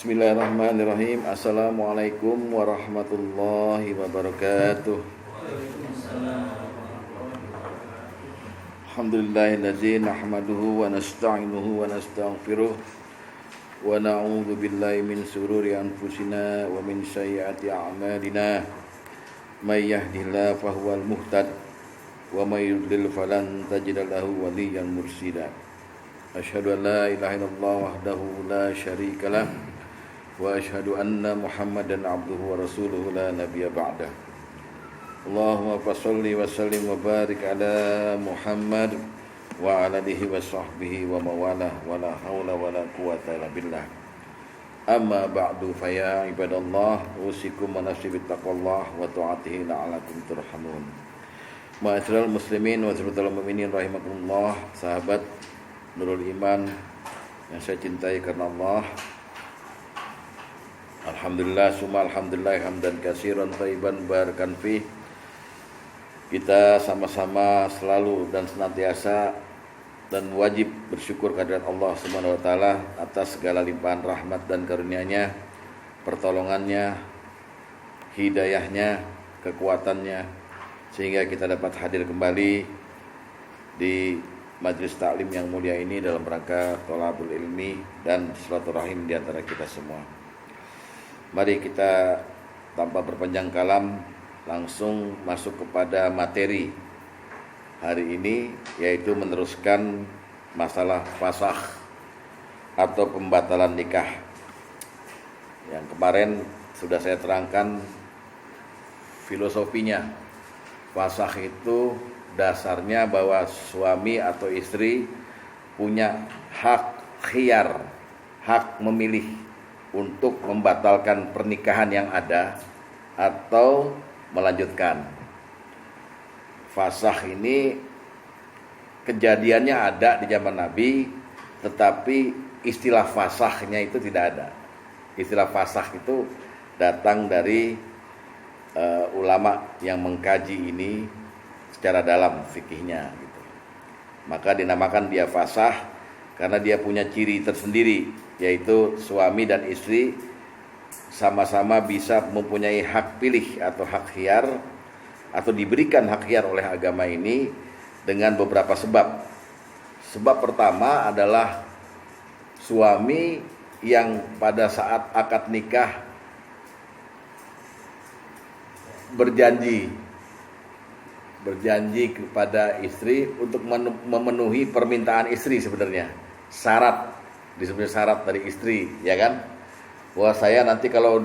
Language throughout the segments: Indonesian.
Bismillahirrahmanirrahim. Assalamualaikum warahmatullahi wabarakatuh. Alhamdulillahillazi nahmaduhu wa nasta'inuhu wa nastaghfiruh wa na'udzu billahi min sururi anfusina wa min sayyiati a'malina. May yahdihillahu fahuwal muhtad wa may yudlil falan tajida lahu waliyyan mursyida. Asyhadu an la ilaha illallah wahdahu la syarika lah wa asyhadu anna Muhammadan abduhu wa rasuluhu la nabiyya ba'dah. Allahumma fasholli wa sallim wa barik ala Muhammad wa ala alihi wa sahbihi wa mawalah wa la haula wa la quwwata illa billah. Amma ba'du fa ya ibadallah usikum wa nafsi bittaqwallah wa ta'atihi la'alakum turhamun. Ma'asyiral muslimin wa sirrul mu'minin rahimakumullah, sahabat Nurul Iman yang saya cintai karena Allah. Alhamdulillah, summa alhamdulillah hamdan katsiran thayyiban barakan fi. Kita sama-sama selalu dan senantiasa dan wajib bersyukur kehadirat Allah Subhanahu wa taala atas segala limpahan rahmat dan karunia-Nya, pertolongannya, hidayahnya, kekuatannya, sehingga kita dapat hadir kembali di majlis taklim yang mulia ini dalam rangka thalabul ilmi dan silaturahim di antara kita semua. Mari kita tanpa berpanjang kalam langsung masuk kepada materi hari ini, yaitu meneruskan masalah fasakh atau pembatalan nikah. Yang kemarin sudah saya terangkan filosofinya. Fasakh itu dasarnya bahwa suami atau istri punya hak khiyar, hak memilih untuk membatalkan pernikahan yang ada atau melanjutkan. Fasakh ini kejadiannya ada di zaman Nabi, tetapi istilah fasakhnya itu tidak ada. Istilah fasakh itu datang dari ulama yang mengkaji ini secara dalam fikihnya gitu. Maka dinamakan dia fasakh karena dia punya ciri tersendiri, yaitu suami dan istri sama-sama bisa mempunyai hak pilih atau hak khiyar, atau diberikan hak khiyar oleh agama ini dengan beberapa sebab. Sebab pertama adalah suami yang pada saat akad nikah berjanji kepada istri untuk memenuhi permintaan istri. Sebenarnya syarat, disebutnya syarat dari istri, ya kan? Wah, saya nanti kalau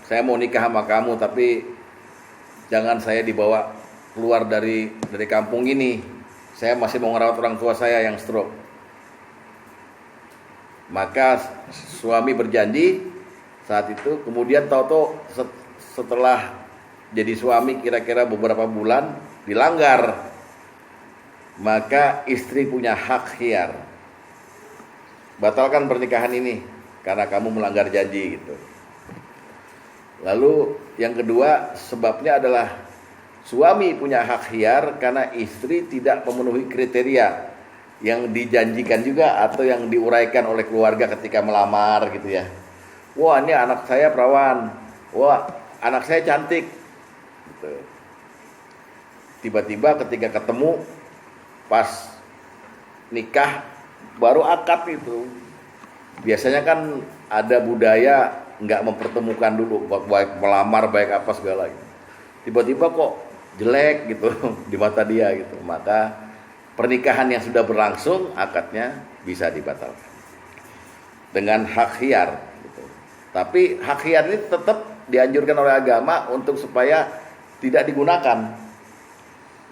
saya mau nikah sama kamu, tapi jangan saya dibawa keluar dari kampung ini. Saya masih mau ngerawat orang tua saya yang stroke. Maka suami berjanji saat itu, kemudian tahu-tahu setelah jadi suami kira-kira beberapa bulan dilanggar, maka istri punya hak khiyar. Batalkan pernikahan ini karena kamu melanggar janji gitu. Lalu yang kedua sebabnya adalah suami punya hak khiyar karena istri tidak memenuhi kriteria yang dijanjikan juga atau yang diuraikan oleh keluarga ketika melamar gitu ya. Wah, ini anak saya perawan. Wah, anak saya cantik. Gitu. Tiba-tiba ketika ketemu pas nikah baru akad itu, biasanya kan ada budaya nggak mempertemukan dulu, baik melamar baik apa segala gitu. Tiba-tiba kok jelek gitu di mata dia gitu, maka pernikahan yang sudah berlangsung akadnya bisa dibatalkan dengan hak khiyar gitu. Tapi hak khiyar ini tetap dianjurkan oleh agama untuk supaya tidak digunakan.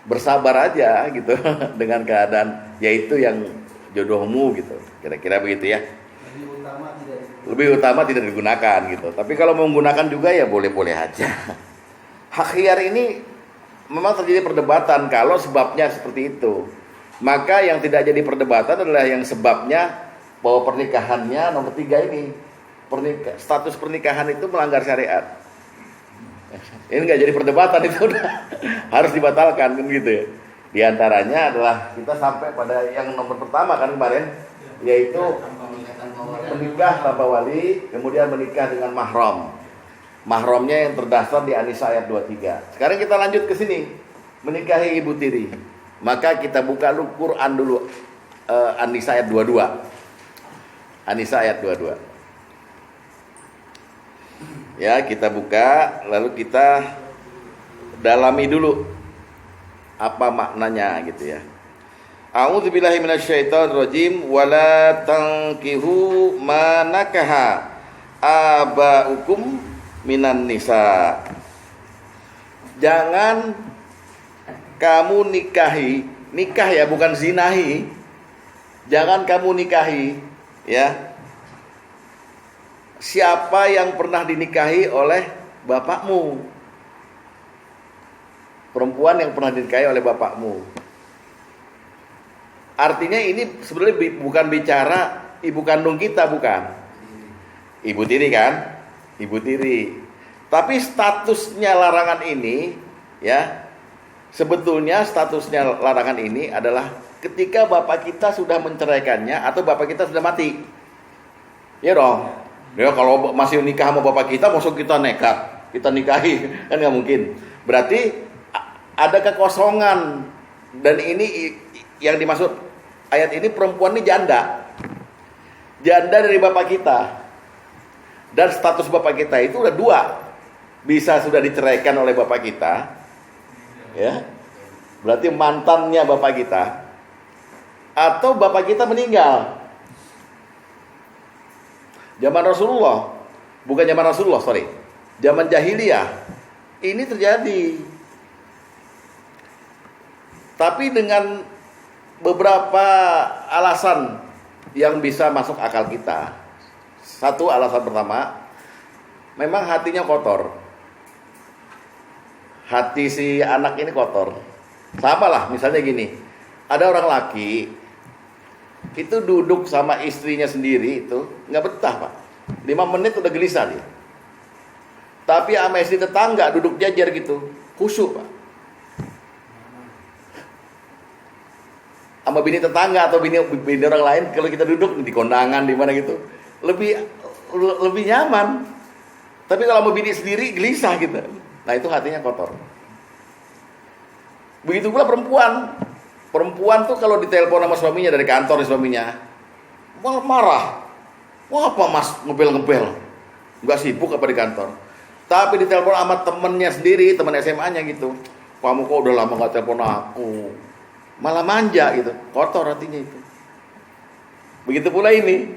Bersabar aja gitu dengan keadaan yaitu yang jodohmu gitu, kira-kira begitu ya. Lebih utama tidak digunakan gitu. Tapi kalau mau menggunakan juga ya boleh-boleh aja. Hak khiyar ini memang terjadi perdebatan kalau sebabnya seperti itu. Maka yang tidak jadi perdebatan adalah yang sebabnya bahwa pernikahannya nomor 3 ini, status pernikahan itu melanggar syariat. Ini nggak jadi perdebatan, itu udah harus dibatalkan kan gitu ya. Di antaranya adalah kita sampai pada yang nomor pertama kan kemarin, yaitu menikah tanpa wali, kemudian menikah dengan mahram. Mahramnya yang terdaftar di An-Nisa ayat 23. Sekarang kita lanjut ke sini, menikahi ibu tiri. Maka kita buka dulu Quran dulu, An-Nisa ayat 22. An-Nisa ayat 22. Ya, kita buka, lalu kita dalami dulu apa maknanya gitu ya. A'udzubillahi minasyaitonirrajim, wala tankihu ma nakaha aba'ukum minan nisa. Jangan kamu nikahi, nikah ya bukan zinahi. Jangan kamu nikahi ya siapa yang pernah dinikahi oleh bapakmu. Perempuan yang pernah dinikahi oleh bapakmu. Artinya ini sebenarnya bukan bicara ibu kandung kita, bukan. Ibu tiri kan? Ibu tiri. Tapi statusnya larangan ini ya, sebetulnya statusnya larangan ini adalah ketika bapak kita sudah menceraikannya atau bapak kita sudah mati. Ya dong. Ya kalau masih nikah sama bapak kita, maksud kita nekat, kita nikahi, kan nggak mungkin. Berarti ada kekosongan, dan ini yang dimaksud ayat ini, perempuan ini janda dari bapak kita, dan status bapak kita itu udah dua, bisa sudah diceraikan oleh bapak kita, ya, berarti mantannya bapak kita, atau bapak kita meninggal. Zaman Rasulullah, bukan zaman Rasulullah, zaman jahiliyah ini terjadi. Tapi dengan beberapa alasan yang bisa masuk akal kita. Satu, alasan pertama, memang hatinya kotor. Hati si anak ini kotor. Sama lah, misalnya gini, ada orang laki itu duduk sama istrinya sendiri itu nggak betah, Pak. 5 menit udah gelisah dia. Tapi sama istri tetangga duduk jajar gitu, khusyuk, Pak. Sama bini tetangga atau bini orang lain, kalau kita duduk di kondangan di mana gitu, lebih nyaman. Tapi kalau sama bini sendiri gelisah gitu. Nah, itu hatinya kotor. Begitu pula perempuan. Perempuan tuh kalau ditelepon sama suaminya dari kantor, suaminya malah marah. Wah, apa mas ngebel-ngebel? Nggak sibuk apa di kantor? Tapi ditelepon sama temennya sendiri, teman SMA-nya gitu. Kamu kok udah lama nggak telepon aku? Malah manja gitu, kotor hatinya itu. Begitu pula ini.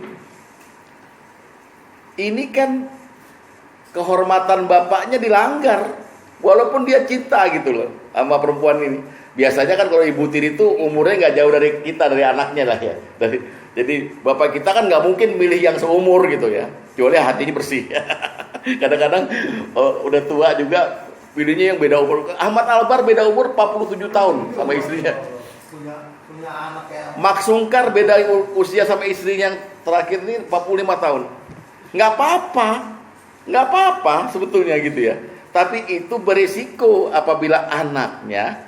Ini kan kehormatan bapaknya dilanggar, walaupun dia cinta gitu loh sama perempuan ini. Biasanya kan kalau ibu tiri itu umurnya nggak jauh dari kita, dari anaknya lah ya. Jadi bapak kita kan nggak mungkin milih yang seumur gitu ya, kecuali hatinya bersih. Kadang-kadang udah tua juga pilihnya yang beda umur. Ahmad Albar beda umur 47 tahun sama istrinya. Punya anak ya. Mak Sungkar beda usia sama istrinya yang terakhir ini 45 tahun. Nggak apa-apa sebetulnya gitu ya. Tapi itu berisiko apabila anaknya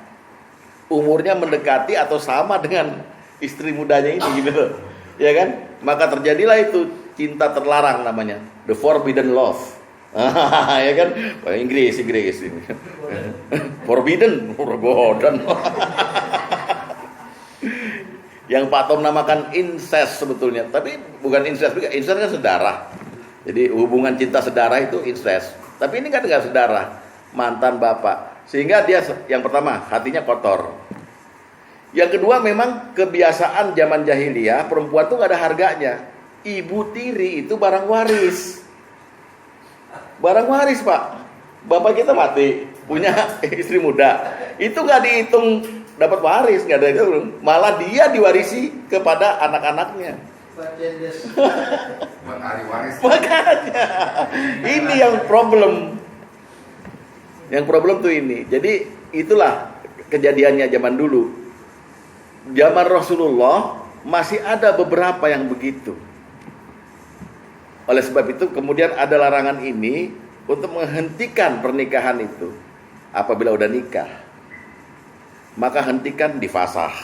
umurnya mendekati atau sama dengan istri mudanya ini gitu. Ya kan? Maka terjadilah itu cinta terlarang namanya, the forbidden love. Ya kan? Inggris ini. Forbidden. Yang Pak Tom namakan incest sebetulnya, tapi bukan incest juga. Incest kan saudara. Jadi hubungan cinta saudara itu incest. Tapi ini kan enggak saudara, mantan bapak. Sehingga dia yang pertama hatinya kotor. Yang kedua memang kebiasaan zaman jahiliyah, perempuan tuh enggak ada harganya. Ibu tiri itu barang waris. Barang waris, Pak. Bapak kita mati, punya istri muda. Itu enggak dihitung dapat waris, nggak ada itu, malah dia diwarisi kepada anak-anaknya. Makanya ini yang problem. Yang problem tuh ini. Jadi itulah kejadiannya zaman dulu. Zaman Rasulullah masih ada beberapa yang begitu. Oleh sebab itu kemudian ada larangan ini untuk menghentikan pernikahan itu. Apabila udah nikah, maka hentikan di fasah.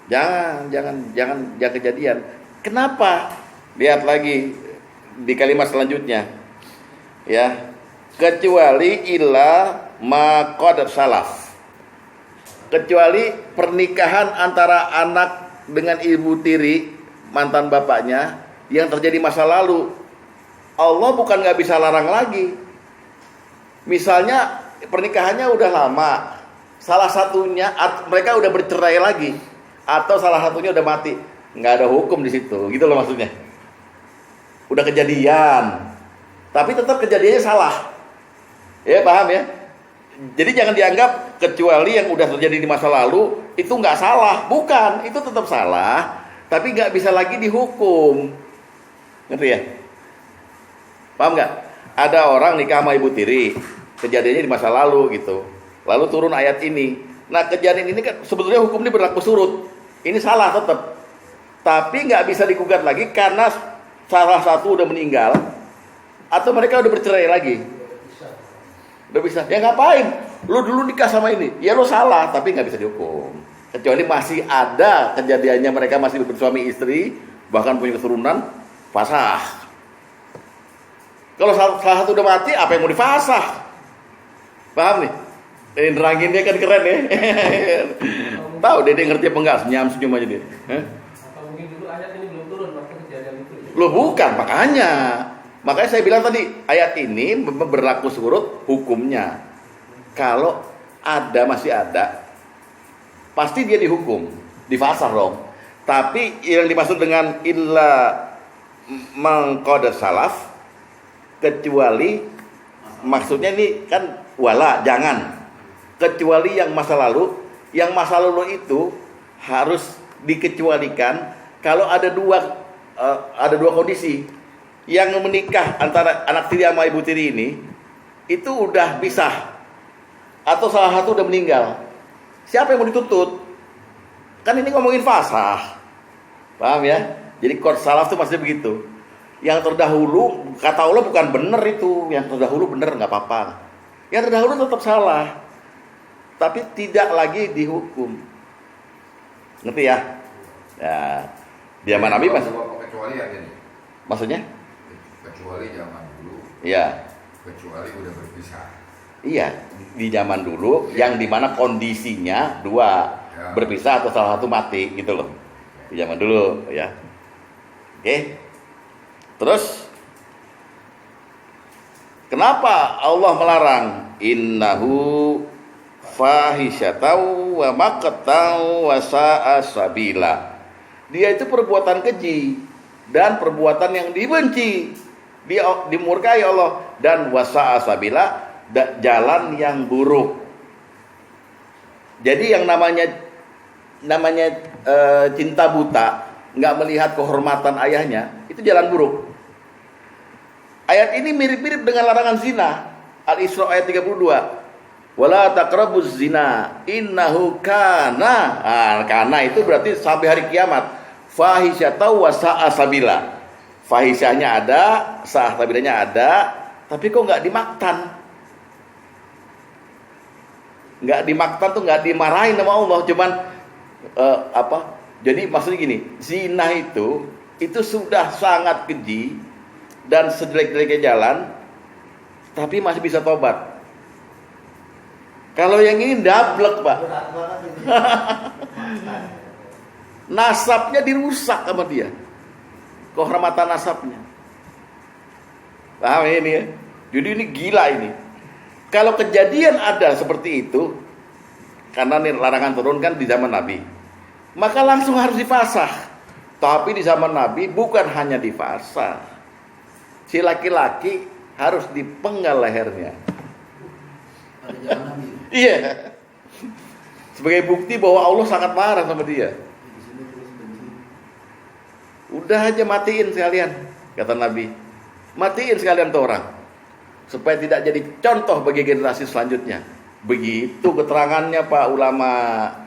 Jangan kejadian. Kenapa? Lihat lagi di kalimat selanjutnya. Ya. Kecuali illa ma qad salaf. Kecuali pernikahan antara anak dengan ibu tiri, mantan bapaknya, yang terjadi masa lalu. Allah bukan nggak bisa larang lagi. Misalnya pernikahannya udah lama, salah satunya mereka udah bercerai lagi, atau salah satunya udah mati, nggak ada hukum di situ, gitu loh maksudnya. Udah kejadian, tapi tetap kejadiannya salah. Ya paham ya? Jadi jangan dianggap kecuali yang udah terjadi di masa lalu itu nggak salah, bukan, itu tetap salah, tapi nggak bisa lagi dihukum. Ngerti ya? Paham nggak? Ada orang nikah sama ibu tiri, kejadiannya di masa lalu gitu. Lalu turun ayat ini. Nah kejadian ini kan sebetulnya hukum ini berlaku surut. Ini salah tetap. Tapi nggak bisa digugat lagi karena salah satu udah meninggal atau mereka udah bercerai lagi. Udah bisa. Ya ngapain? Lu dulu nikah sama ini. Ya lu salah, tapi nggak bisa dihukum. Kecuali masih ada kejadiannya mereka masih bersuami istri, bahkan punya keturunan, fasah. Kalau salah satu udah mati, apa yang mau difasah? Paham nih? Ini neranginnya kan keren ya. Tahu Dede ngerti apa enggak? Senyum aja dia. Atau mungkin dulu ayat ini belum turun waktu kejadian itu. Lo bukan, makanya saya bilang tadi ayat ini berlaku surut hukumnya. Kalau masih ada, pasti dia dihukum, difasah dong. Tapi yang dimaksud dengan illa mangqad salaf, kecuali maksudnya ini kan wala, jangan, kecuali yang masa lalu itu harus dikecualikan kalau ada dua kondisi. Yang menikah antara anak tiri sama ibu tiri ini itu udah pisah atau salah satu udah meninggal. Siapa yang mau dituntut? Kan ini ngomongin fasah. Paham ya? Jadi qad salaf itu maksudnya begitu. Yang terdahulu kata Allah bukan benar itu, yang terdahulu benar nggak apa-apa. Yang terdahulu tetap salah, tapi tidak lagi dihukum. Ngerti ya? Ya, di zaman Nabi mas. Kecuali ya ini. Maksudnya? Kecuali zaman dulu. Iya. Kecuali udah berpisah. Iya, di zaman dulu yang dimana kondisinya dua, ya, berpisah atau salah satu mati gitu loh. Di zaman dulu ya. Oke. Terus kenapa Allah melarang? Innahu fahisyatau wa maqtau wa sa'a sabila. Dia itu perbuatan keji dan perbuatan yang dibenci, dia dimurkai Allah, dan wa sa'a sabila, jalan yang buruk. Jadi yang namanya cinta buta, nggak melihat kehormatan ayahnya, itu jalan buruk. Ayat ini mirip-mirip dengan larangan zina. Al-Isra ayat 32. Wala taqrabuz zina innahu kana. Kana itu berarti sampai hari kiamat. Fahisyatau wa sa'a sabila. Fahisyahnya ada, sa'a sabilanya ada, tapi kok nggak dimaktan? Nggak dimaktan tuh nggak dimarahin sama Allah, cuman Jadi maksudnya gini, zina itu sudah sangat keji dan sejelek-jeleknya jalan, tapi masih bisa tobat. Kalau yang ini dablek, Pak. Nasabnya dirusak sama dia. Kehormatan nasabnya. Paham ini ya? Jadi ini gila ini. Kalau kejadian ada seperti itu, karena ini larangan turun kan di zaman Nabi, maka langsung harus difasah. Tapi di zaman Nabi bukan hanya difasah, si laki-laki harus dipenggal lehernya. Iya. Sebagai bukti bahwa Allah sangat marah sama dia. Udah aja matiin sekalian, kata Nabi. Matiin sekalian tuh orang, supaya tidak jadi contoh bagi generasi selanjutnya. Begitu keterangannya Pak ulama,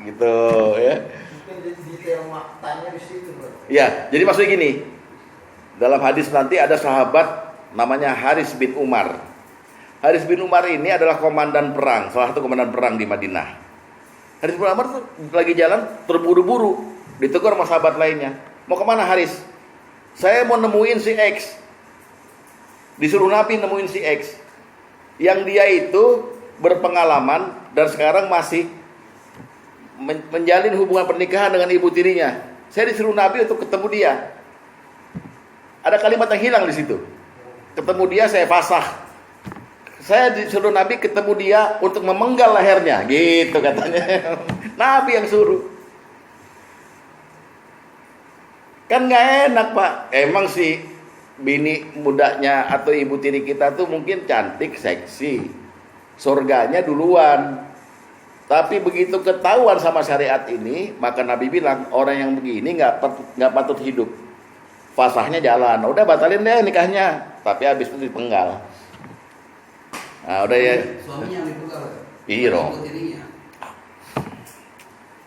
gitu ya. Detail maktanya di situ, Bro. Ya, jadi maksudnya gini. Dalam hadis nanti ada sahabat namanya Haris bin Umar. Haris bin Umar ini adalah komandan perang, salah satu komandan perang di Madinah. Haris bin Umar tuh lagi jalan terburu-buru, ditegur sama sahabat lainnya. Mau kemana Haris? Saya mau nemuin si X. Disuruh Nabi nemuin si X. Yang dia itu berpengalaman dan sekarang masih menjalin hubungan pernikahan dengan ibu tirinya. Saya disuruh Nabi untuk ketemu dia. Ada kalimat yang hilang di situ. Ketemu dia saya fasah. Saya disuruh Nabi ketemu dia untuk memenggal lehernya, gitu katanya. Nabi yang suruh. Kan nggak enak Pak. Emang si bini mudanya atau ibu tiri kita tuh mungkin cantik, seksi. Surganya duluan. Tapi begitu ketahuan sama syariat ini, maka Nabi bilang orang yang begini nggak patut hidup. Fasahnya jalan. Udah batalin deh nikahnya. Tapi habis itu dipenggal. Nah, udah ya. Suaminya yang dipenggal. Iya dong. Ibu tirinya.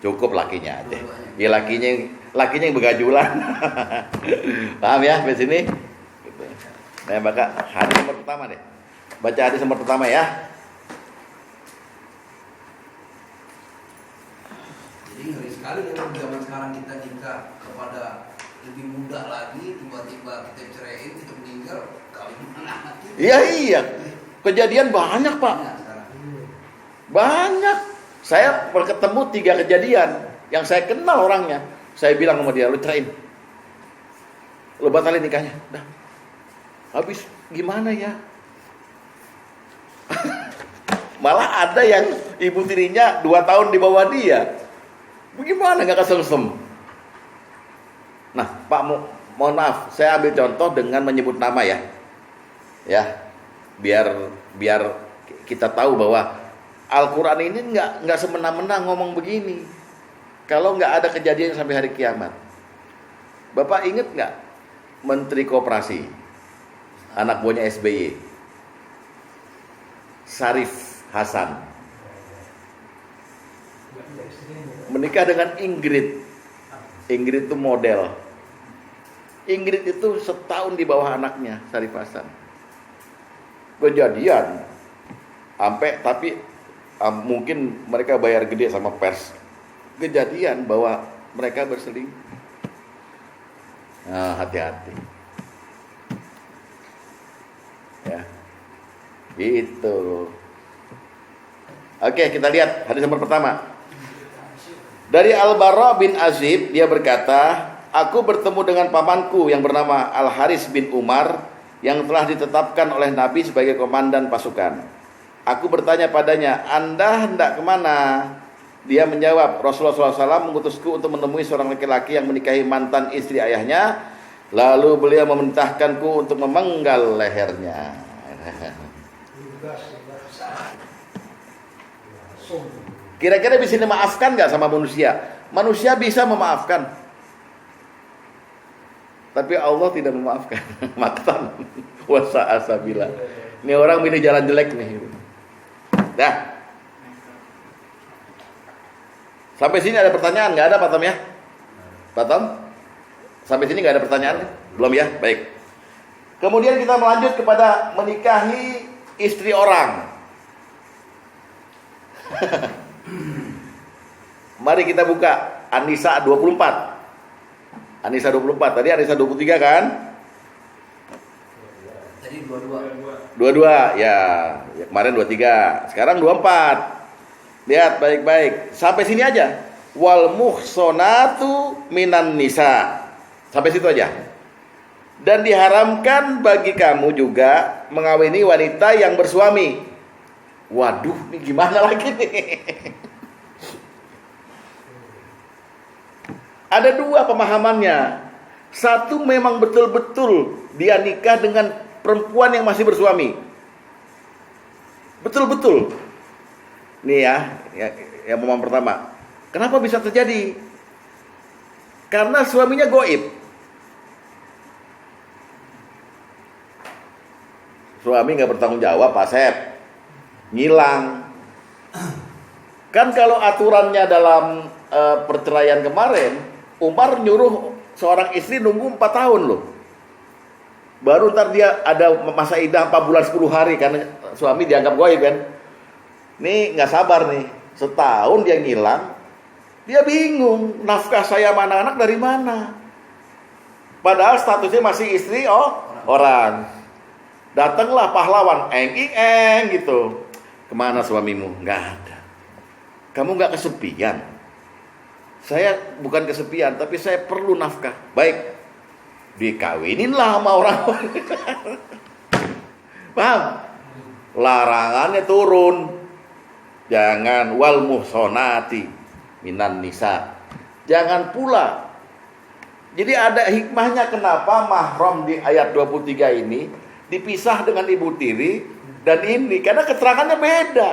Cukup lakinya aja. Dua-duanya. Ya lakinya yang begajulan. Paham ya sampai sini? Gitu. Nah, maka hadis nomor pertama deh. Baca hadis nomor pertama ya. Jadi ngeri sekali ya zaman sekarang kita nikah kepada lebih muda lagi, tiba-tiba kita ceraiin, kita meninggal, kawin anak kita. Iya. Kejadian banyak Pak. Banyak sekarang. Banyak. Saya ketemu 3 kejadian yang saya kenal orangnya. Saya bilang sama dia, lu ceraiin. Lu batalin nikahnya. Dah. Habis gimana ya? Malah ada yang ibu tirinya 2 tahun di bawah dia. Bagaimana nggak kesengsem? Nah, Pak, mohon maaf, saya ambil contoh dengan menyebut nama ya. Ya, biar kita tahu bahwa Al-Quran ini nggak semena-mena ngomong begini. Kalau nggak ada kejadian sampai hari kiamat. Bapak inget nggak Menteri Koperasi, anak buahnya SBY, Sarif Hasan, menikah dengan Ingrid. Ingrid itu model. Ingrid itu setahun di bawah anaknya, Sarif Hasan. Kejadian tapi mungkin mereka bayar gede sama pers. Kejadian bahwa mereka berselingkuh. Nah, hati-hati. Ya. Gitu. Oke, kita lihat hadis nomor pertama. Dari Al-Bara bin Azib, dia berkata, aku bertemu dengan pamanku yang bernama Al-Haris bin Umar yang telah ditetapkan oleh Nabi sebagai komandan pasukan. Aku bertanya padanya, Anda hendak kemana? Dia menjawab, Rasulullah SAW mengutusku untuk menemui seorang laki-laki yang menikahi mantan istri ayahnya. Lalu beliau memerintahkanku untuk memenggal lehernya. Kira-kira bisa dimaafkan gak sama manusia? Manusia bisa memaafkan, tapi Allah tidak memaafkan. Maktan wasa asabila. Ini orang milih jalan jelek nih. Dah. Sampai sini ada pertanyaan? Nggak ada Pak Tom ya? Pak Tom? Sampai sini nggak ada pertanyaan? Belum ya? Baik. Kemudian kita melanjut kepada menikahi istri orang. Mari kita buka An-Nisa 24. An-Nisa 24. Tadi An-Nisa 23 kan? Tadi 22. 22 ya kemarin 23. Sekarang 24. Lihat baik-baik. Sampai sini aja. Wal muhsonatu minan nisa. Sampai situ aja. Dan diharamkan bagi kamu juga mengawini wanita yang bersuami. Waduh, ini gimana lagi nih? Ada 2 pemahamannya. Satu memang betul-betul dia nikah dengan perempuan yang masih bersuami. Betul-betul. Nih yang pemahaman pertama. Kenapa bisa terjadi? Karena suaminya gaib. Suami nggak bertanggung jawab, Pak Sep. Ngilang. Kan kalau aturannya dalam perceraian kemarin, Umar nyuruh seorang istri nunggu 4 tahun loh. Baru ntar dia ada masa iddah 4 bulan 10 hari karena suami dianggap gaib kan. Nih nggak sabar nih, setahun dia ngilang, dia bingung nafkah saya sama anak-anak dari mana. Padahal statusnya masih istri orang. Datanglah pahlawan, eng gitu. Kemana suamimu? Nggak ada. Kamu nggak kesepian? Saya bukan kesepian, tapi saya perlu nafkah. Baik, dikawinin sama orang. Paham? Larangannya turun. Jangan wal muhsonati minan nisa. Jangan pula. Jadi ada hikmahnya kenapa mahram di ayat 23 ini dipisah dengan ibu tiri dan ini, karena keterangannya beda.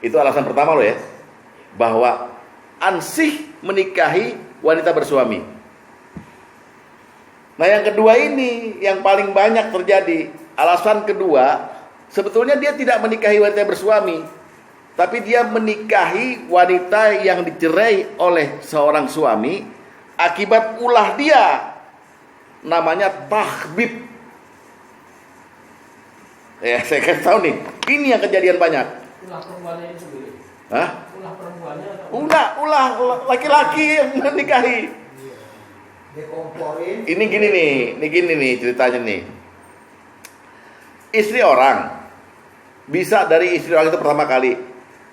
Itu alasan pertama loh ya, bahwa ansih menikahi wanita bersuami. Nah yang kedua ini yang paling banyak terjadi. Alasan kedua, sebetulnya dia tidak menikahi wanita bersuami, tapi dia menikahi wanita yang dicerai oleh seorang suami akibat ulah dia. Namanya tahbib. Ya, saya kasih tahu nih, ini yang kejadian banyak. Ulah perempuannya itu sendiri. Hah? Ulah perempuannya atau Ulah laki-laki yang menikahi. Dikomporin. Ini gini nih ceritanya nih. Istri orang bisa dari istri orang itu pertama kali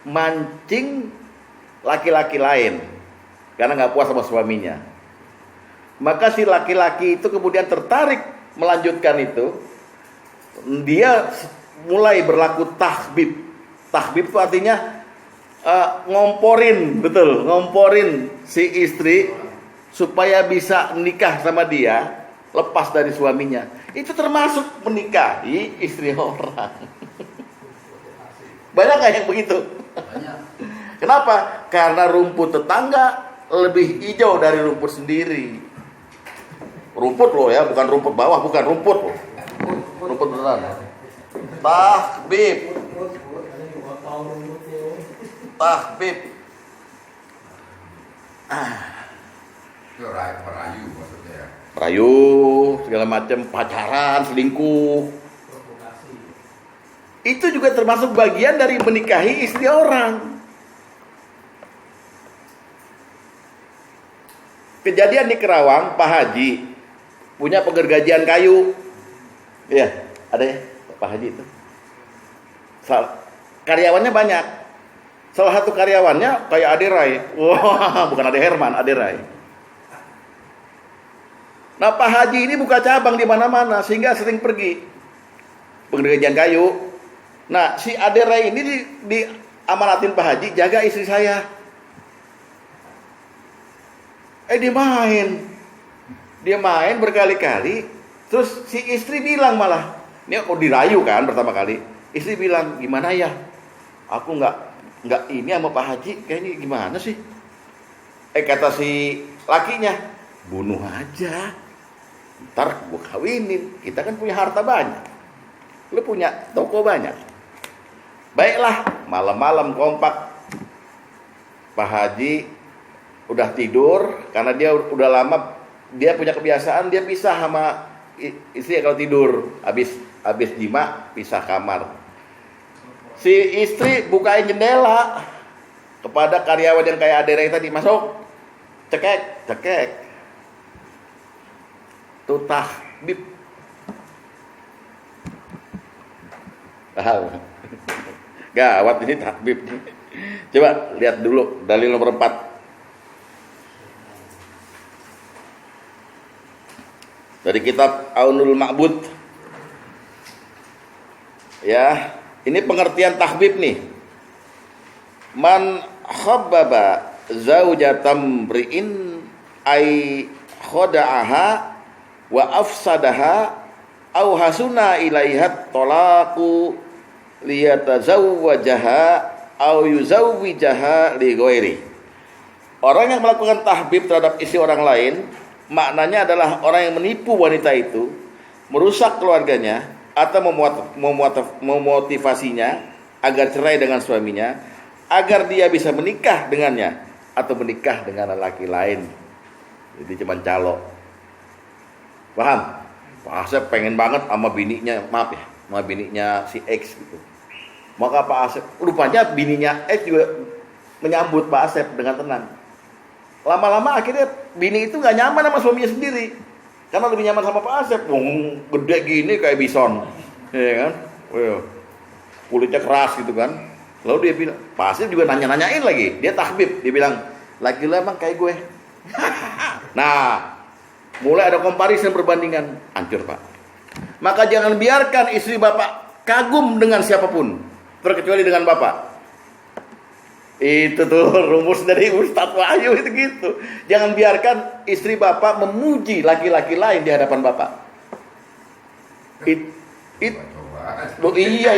mancing laki-laki lain karena nggak puas sama suaminya. Maka si laki-laki itu kemudian tertarik melanjutkan itu. Dia mulai berlaku tahbib. Tahbib itu artinya ngomporin si istri supaya bisa nikah sama dia, lepas dari suaminya. Itu termasuk menikahi istri orang. Banyak nggak yang begitu? Banyak. Kenapa? Karena rumput tetangga lebih hijau dari rumput sendiri. Rumput loh ya, bukan rumput bawah, bukan rumput loh. Rumput beneran. Tahbib. Tahbib. Itu merayu maksudnya. Rayu, segala macam, pacaran, selingkuh. provokasi. Itu juga termasuk bagian dari menikahi istri orang. Kejadian di Kerawang, Pak Haji punya penggergajian kayu. Iya, ada ya Pak Haji itu. Karyawannya banyak. Salah satu karyawannya kayak Ade Rai. Wah, bukan Ade Herman, Ade Rai. Nah, Pak Haji ini buka cabang di mana-mana sehingga sering pergi penggergajian kayu. Nah, si Ade Rai ini diamanatin Pak Haji jaga istri saya. Dia main berkali-kali. Terus si istri bilang malah, ini dirayu kan pertama kali. Istri bilang, gimana ya? Aku nggak ini sama Pak Haji, kayaknya gimana sih? Kata si lakinya, bunuh aja. Ntar gue kawinin. Kita kan punya harta banyak. Lu punya toko banyak. Baiklah, malam-malam kompak. Pak Haji udah tidur karena dia udah lama dia punya kebiasaan dia pisah sama istri kalau tidur habis jima pisah kamar. Si istri bukain jendela kepada karyawan yang kayak Ade Rai tadi, masuk, cekek tuh tahbib. Gawat ini tahbib. Coba lihat dulu dalil nomor 4. Dari kitab Aunul Ma'bud. Ya, ini pengertian tahbib nih. Man khabbaba zaujatam ri'in ay khoda'aha wa afsadaha au hasuna ilaihat talaqu liyatazawwajaha au yuzawwijaha li ghairi. Orang yang melakukan tahbib terhadap istri orang lain, maknanya adalah orang yang menipu wanita itu, merusak keluarganya atau memotivasinya agar cerai dengan suaminya, agar dia bisa menikah dengannya atau menikah dengan lelaki lain. Jadi cuma calo. Paham? Pak Asep pengen banget sama bininya, maaf ya, sama bininya si X gitu. Maka Pak Asep, rupanya bininya X juga menyambut Pak Asep dengan tenang. lama-lama akhirnya bini itu nggak nyaman sama suaminya sendiri, karena lebih nyaman sama Pak Asep. Gede gini kayak bison, ya kan? Kulitnya keras gitu kan. Lalu dia bilang, Pak Asep juga nanya-nanyain lagi. Dia tahbib, dia bilang, laki lu emang kayak gue. Nah, mulai ada comparison, perbandingan. Hancur Pak. Maka jangan biarkan istri Bapak kagum dengan siapapun, terkecuali dengan Bapak. Itu tuh rumus dari Ustadz Wahyu itu gitu. Jangan biarkan istri Bapak memuji laki-laki lain di hadapan Bapak. Iya,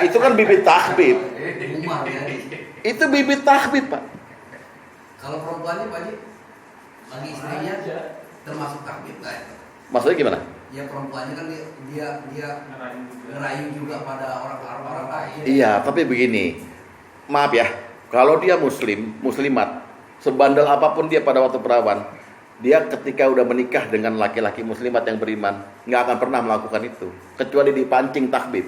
itu kan bibit tahbib. Umar ya. Itu bibit tahbib Pak. Kalau perempuannya Pak Haji, lagi istrinya termasuk takbir kan? Maksudnya gimana? Ya perempuannya kan dia ngerayu juga pada orang lain. Iya, tapi begini, maaf ya, kalau dia muslimat, sebandel apapun dia pada waktu perawan, dia ketika udah menikah dengan laki-laki muslimat yang beriman, nggak akan pernah melakukan itu, kecuali dipancing tahbib.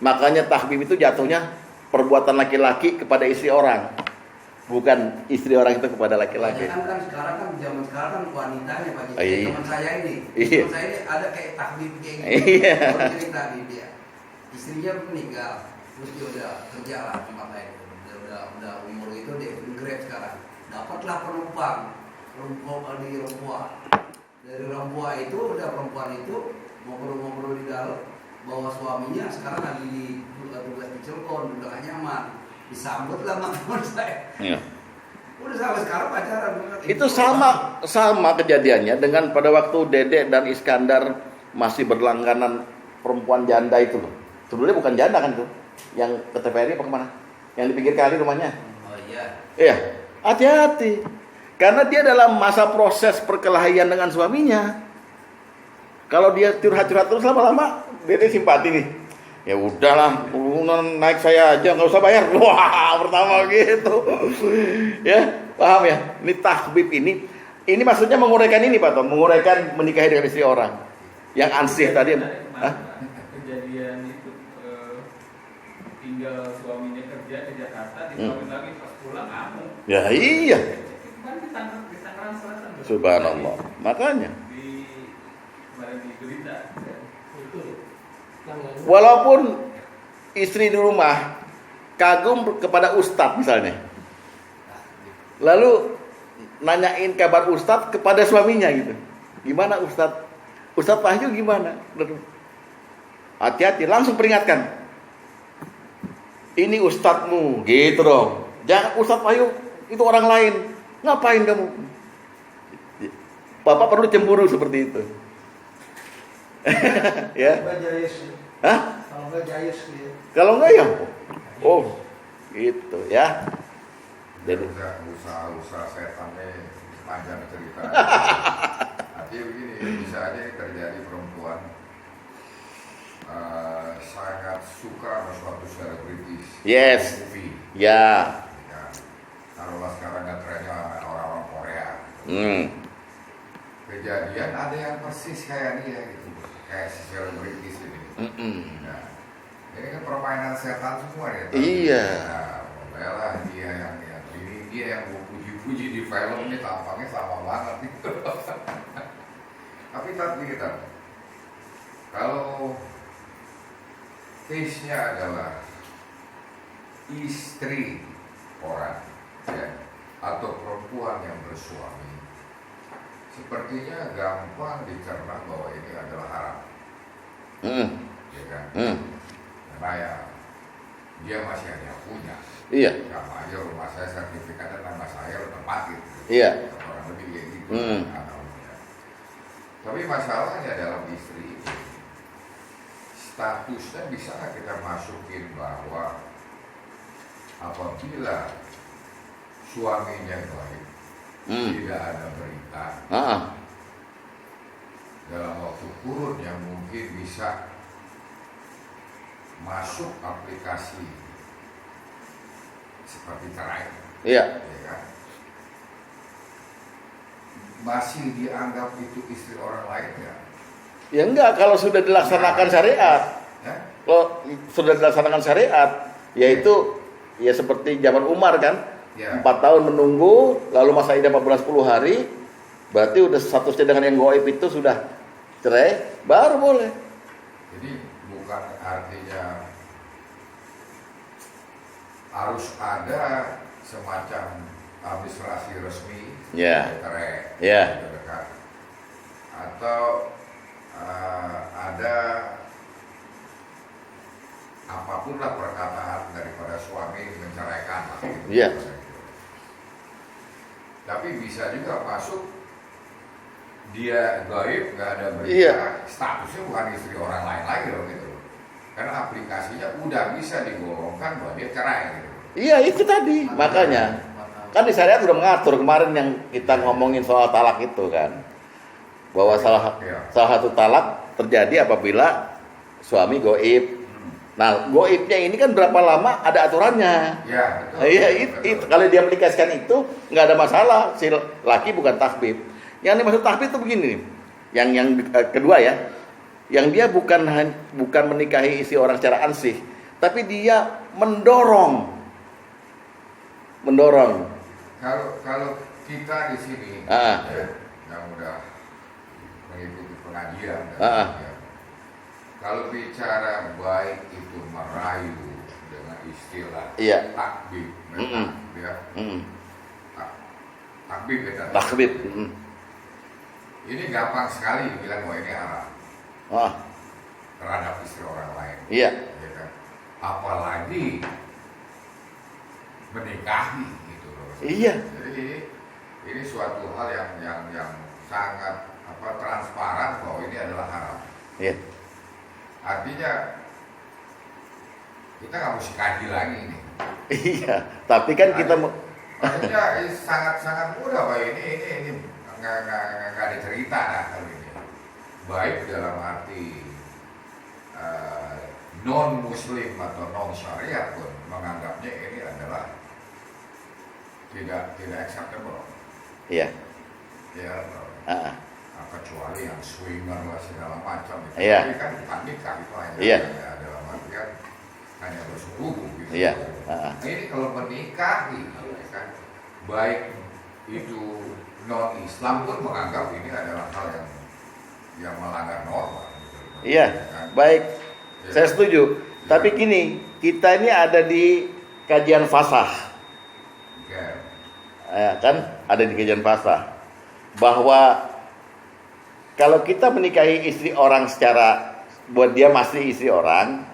Makanya tahbib itu jatuhnya perbuatan laki-laki kepada istri orang, bukan istri orang itu kepada laki-laki. Kan sekarang kan zaman sekarang kan wanitanya Pak Haji. Iya. Teman saya ini, Iya. teman saya ini ada kayak tahbib kayak gitu. Iya. Baru cerita di dia, istrinya meninggal, terus dia udah kerja lah tempat lain, udah umur itu dia grab sekarang, dapatlah penumpang di Rempoa. Dari Rempoa itu udah perempuan itu ngobrol-ngobrol di dalam bahwa suaminya sekarang lagi di tugas di Cilegon, udah gak nyaman. Disambut lah sama teman saya. Iya. Udah sampai sekarang pacaran. Itu sama kejadiannya dengan pada waktu Dedek dan Iskandar masih berlangganan perempuan janda itu loh. Sebenarnya bukan janda kan tuh, yang ke TVRI apa kemana? Yang di pinggir kali rumahnya. Oh iya. Iya, hati-hati. Karena dia dalam masa proses perkelahian dengan suaminya. Kalau dia curhat-curhat terus lama-lama, Dedek simpati nih. Ya udahlah, naik saya aja, nggak usah bayar. Wah, pertama gitu. Ya, paham ya? Ini tahbib ini maksudnya menguraikan ini Pak Tom, menguraikan menikahi dengan istri orang. Yang ansih tadi. Hah? Kejadian itu tinggal suaminya kerja ke Jakarta, dikawin lagi pas pulang ngamuk. Ya iya. Kan di Tangerang Selatan. Subhanallah. Makanya. Kemarin di Gerita. Itu yang lain. Walaupun istri di rumah kagum kepada ustadz misalnya, lalu nanyain kabar ustadz kepada suaminya gitu, gimana ustadz? Ustadz Wahyu gimana? Hati-hati, langsung peringatkan, ini ustadzmu, gitu dong. Jangan Ustadz Wahyu itu orang lain, ngapain kamu? Bapak perlu cemburu seperti itu. Ya. Kalau nggak jayus, Hah? kalau nggak jayus gitu. Kalau enggak ya, oh, gitu ya. Jadi usaha setannya panjang cerita. Tapi begini, bisa aja terjadi perempuan sangat suka sama suatu selebritis. Yes. Movie. Ya. Ya. Taruhlah sekarang nggak trennya orang-orang Korea. Kejadian ada yang persis kayak dia gitu, kayak si selebritis ini. Nah, ini kan permainan setan semua ya. Iya. Nah, lah dia yang ini dia yang mau puji-puji di film ini tampangnya sama banget gitu. Tapi kita kalau case-nya adalah istri orang ya, atau perempuan yang bersuami, sepertinya gampang dicerna bahwa ini adalah haram. Ya kan? Karena ya dia masih ada yang punya. Iya. Sama aja rumah saya sertifikatnya nama saya udah mati. Iya. Orang lebih kayak gitu. Tapi masalahnya dalam istri itu statusnya bisa kita masukin bahwa apabila suaminya baik, tidak ada berita, dalam waktu kurun yang mungkin bisa masuk aplikasi seperti cerai, Iya. ya kan? Masih dianggap itu istri orang lain ya? Ya enggak, kalau sudah dilaksanakan syariat. Ya? Kalau sudah dilaksanakan syariat, yaitu ya seperti zaman Umar kan, Ya. 4 tahun menunggu, lalu masa iddah 4 bulan 10 hari, berarti udah statusnya dengan yang goib itu sudah cerai, baru boleh. Jadi bukan artinya harus ada semacam administrasi resmi Ya. cerai, Ya. gitu kan. Atau ada apapun lah perkataan daripada suami menceraikan lah, gitu. Iya. Tapi bisa juga masuk dia gaib, nggak ada berita, Iya. statusnya bukan istri orang lain lagi loh gitu. Karena aplikasinya udah bisa digolongkan bahwa dia cerai gitu. Iya, itu tadi. Makanya kan di syariat udah mengatur kemarin yang kita ngomongin soal talak itu kan. Bahwa salah satu talak terjadi apabila suami goib. Nah, goibnya ini kan berapa lama ada aturannya. Ya, betul. Iya, betul. itu kalau dia aplikasikan itu nggak ada masalah. Si laki bukan tahbib. Yang dimaksud tahbib itu begini nih. Yang kedua ya, yang dia bukan menikahi istri orang secara ansih, tapi dia mendorong. Kalau kita di sini Ah. ya, yang udah mengikuti pengajian, Ah. ya, kalau bicara baik itu merayu dengan istilah Iya. takbib, Mm-mm. ya, Mm. takbib ya. Tahbib. Mm. Ini gampang sekali bilang bahwa ini haram Ah, terhadap istri orang lain. iya. Ya kan? Apalagi menikahi gitu loh. Iya. Jadi ini suatu hal yang sangat transparan bahwa ini adalah haram. Iya. Artinya kita nggak mesti kaji lagi nih. Iya. Tapi kan kita Maksudnya sangat mudah bahwa ini nggak ada cerita lah kalau ini. Baik dalam arti non muslim atau non syariat pun menganggapnya ini adalah tidak acceptable. iya. Ya, Ah. kecuali yang swinger lah segala macam itu. Iya. Tapi kan bukan nikah itu hanya Iya. dalam artian hanya bersungguh gitu. Iya. Ah. Nah, ini kalau menikahi ya kan, baik itu non Islam pun menganggap ini adalah hal yang melanggar norma. Gitu. Iya. Ya kan? Baik. Ya. Saya setuju. Tapi gini, kita ini ada di kajian fasah. Oke. Ya, kan ada di kajian fasah bahwa kalau kita menikahi istri orang secara buat dia masih istri orang,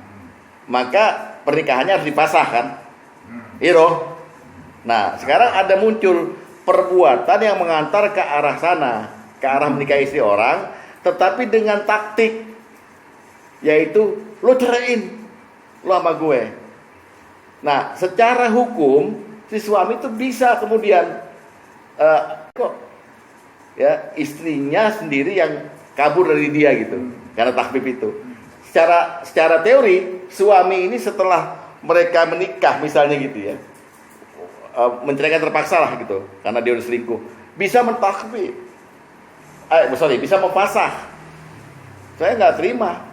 maka pernikahannya harus dipasah kan? Iro. Nah, sekarang ada muncul perbuatan yang mengantar ke arah sana, ke arah menikahi istri orang, tetapi dengan taktik yaitu lo ceraiin lo sama gue. Nah, secara hukum si suami itu bisa kemudian kok ya istrinya sendiri yang kabur dari dia gitu karena takbib itu. Secara teori suami ini setelah mereka menikah misalnya gitu ya, menceraikan terpaksa lah gitu karena dia udah selingkuh, bisa mentakbib, bisa memfasah. Saya nggak terima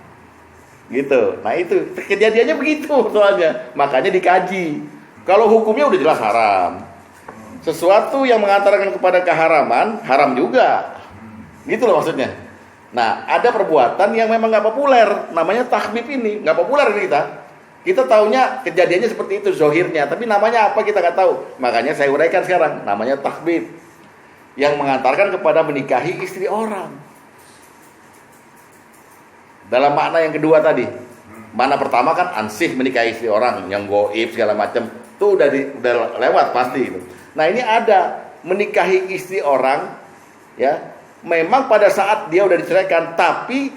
gitu. Nah itu kejadiannya begitu soalnya, makanya dikaji. Kalau hukumnya udah jelas haram, sesuatu yang mengantarkan kepada keharaman haram juga, gitu loh maksudnya. Nah ada perbuatan yang memang nggak populer, namanya takbib ini nggak populer di kita. Kita taunya kejadiannya seperti itu zohirnya, tapi namanya apa kita nggak tahu. Makanya saya uraikan sekarang, namanya takbib yang mengantarkan kepada menikahi istri orang. Dalam makna yang kedua tadi, mana pertama kan ansih menikahi istri orang yang goib segala macam, itu udah lewat pasti itu. Nah ini ada menikahi istri orang, ya, memang pada saat dia udah diceraikan, tapi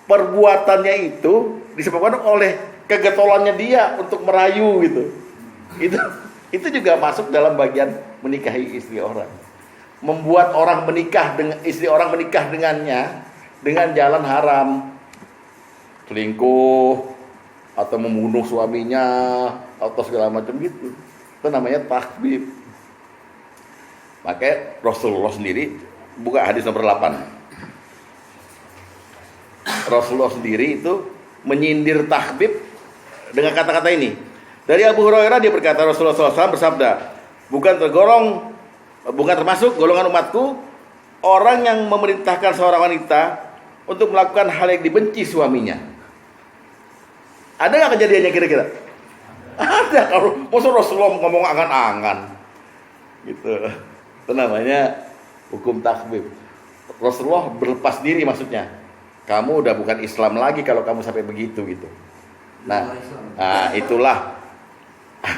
perbuatannya itu disebabkan oleh kegetolannya dia untuk merayu gitu. Itu juga masuk dalam bagian menikahi istri orang. Membuat orang menikah dengan istri orang menikah dengannya dengan jalan haram, selingkuh atau membunuh suaminya atau segala macam gitu. Itu namanya takbib. Makanya Rasulullah sendiri buka hadis nomor 8. Rasulullah sendiri itu menyindir takbib dengan kata-kata ini. Dari Abu Hurairah dia berkata Rasulullah SAW bersabda, bukan termasuk golongan umatku orang yang memerintahkan seorang wanita untuk melakukan hal yang dibenci suaminya. Ada nggak kejadiannya kira-kira? Ada. Kalau masa Rasulullah ngomong angan-angan gitu, itu namanya hukum takbib. Rasulullah berlepas diri, maksudnya kamu udah bukan Islam lagi kalau kamu sampai begitu gitu. Nah itulah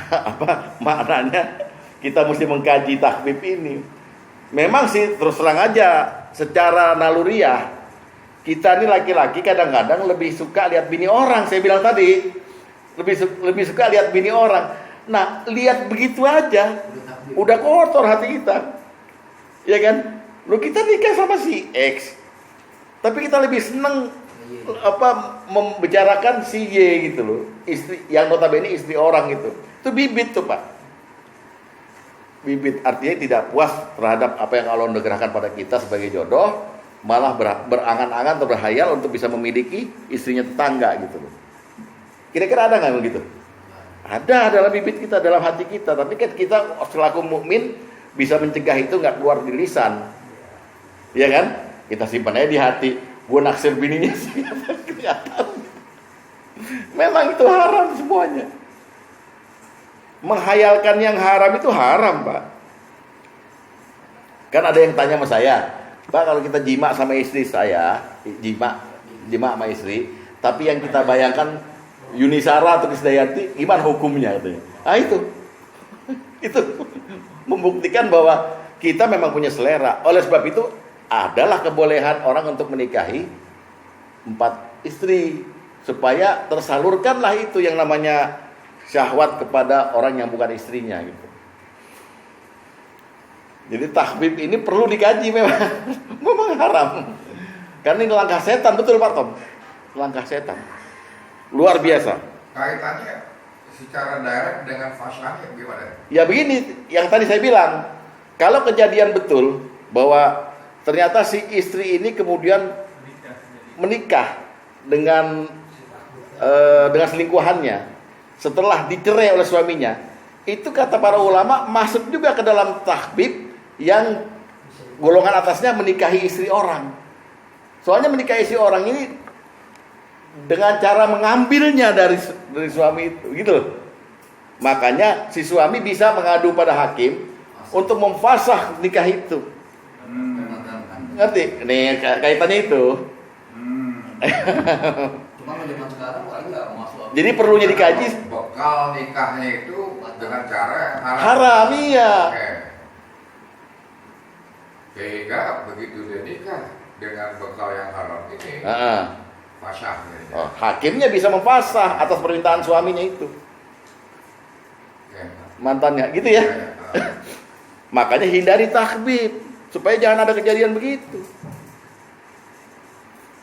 apa maknanya kita mesti mengkaji takbib ini. Memang sih terus terang aja, secara naluriah kita ini laki-laki kadang-kadang lebih suka lihat bini orang. Saya bilang tadi lebih suka lihat bini orang. Nah, lihat begitu aja udah kotor hati kita, ya kan? Lu kita nikah sama si X, tapi kita lebih seneng membicarakan si Y gitu loh, istri yang notabene istri orang gitu. Itu bibit tuh Pak. Bibit artinya tidak puas terhadap apa yang Allah negarakan pada kita sebagai jodoh, malah berangan-angan atau berhayal untuk bisa memiliki istrinya tetangga gitu loh. Kira-kira ada nggak begitu? Ada dalam bibit kita, dalam hati kita. Tapi kan kita selaku mukmin bisa mencegah itu nggak keluar di lisan, ya kan? Kita simpan aja di hati. Gue naksir bininya siapa kelihatan. Memang itu haram semuanya. Menghayalkan yang haram itu haram, Pak. Kan ada yang tanya sama saya, Pak, kalau kita jima sama istri saya, jima sama istri, tapi yang kita bayangkan Yuni Sara atau Krisdayanti, gimana hukumnya katanya? Itu membuktikan bahwa kita memang punya selera. Oleh sebab itu adalah kebolehan orang untuk menikahi 4 istri supaya tersalurkanlah itu yang namanya syahwat kepada orang yang bukan istrinya gitu. Jadi takbib ini perlu dikaji memang. Memang haram. Karena ini langkah setan, betul Pak Tom? Langkah setan. Luar biasa. Kaitannya secara direct dengan fasyahnya gimana? Ya begini, yang tadi saya bilang, kalau kejadian betul bahwa ternyata si istri ini kemudian menikah dengan selingkuhannya setelah dicerai oleh suaminya, itu kata para ulama masuk juga ke dalam takbib yang golongan atasnya menikahi istri orang. Soalnya menikahi istri orang ini dengan cara mengambilnya dari suami itu, gitu loh. Makanya si suami bisa mengadu pada hakim untuk memfasah nikah itu. Ngerti? Nih kaitannya itu. Cuma zaman sekarang paling nggak masuk. Jadi perlunya dikaji. Bekal nikahnya itu dengan cara yang haram. Haram, iya. Oke. Sehingga begitu dia nikah dengan bekal yang haram ini, fasyahnya. Oh, hakimnya bisa memfasah atas permintaan suaminya itu. Mantannya, gitu ya. Makanya hindari takbib supaya jangan ada kejadian begitu.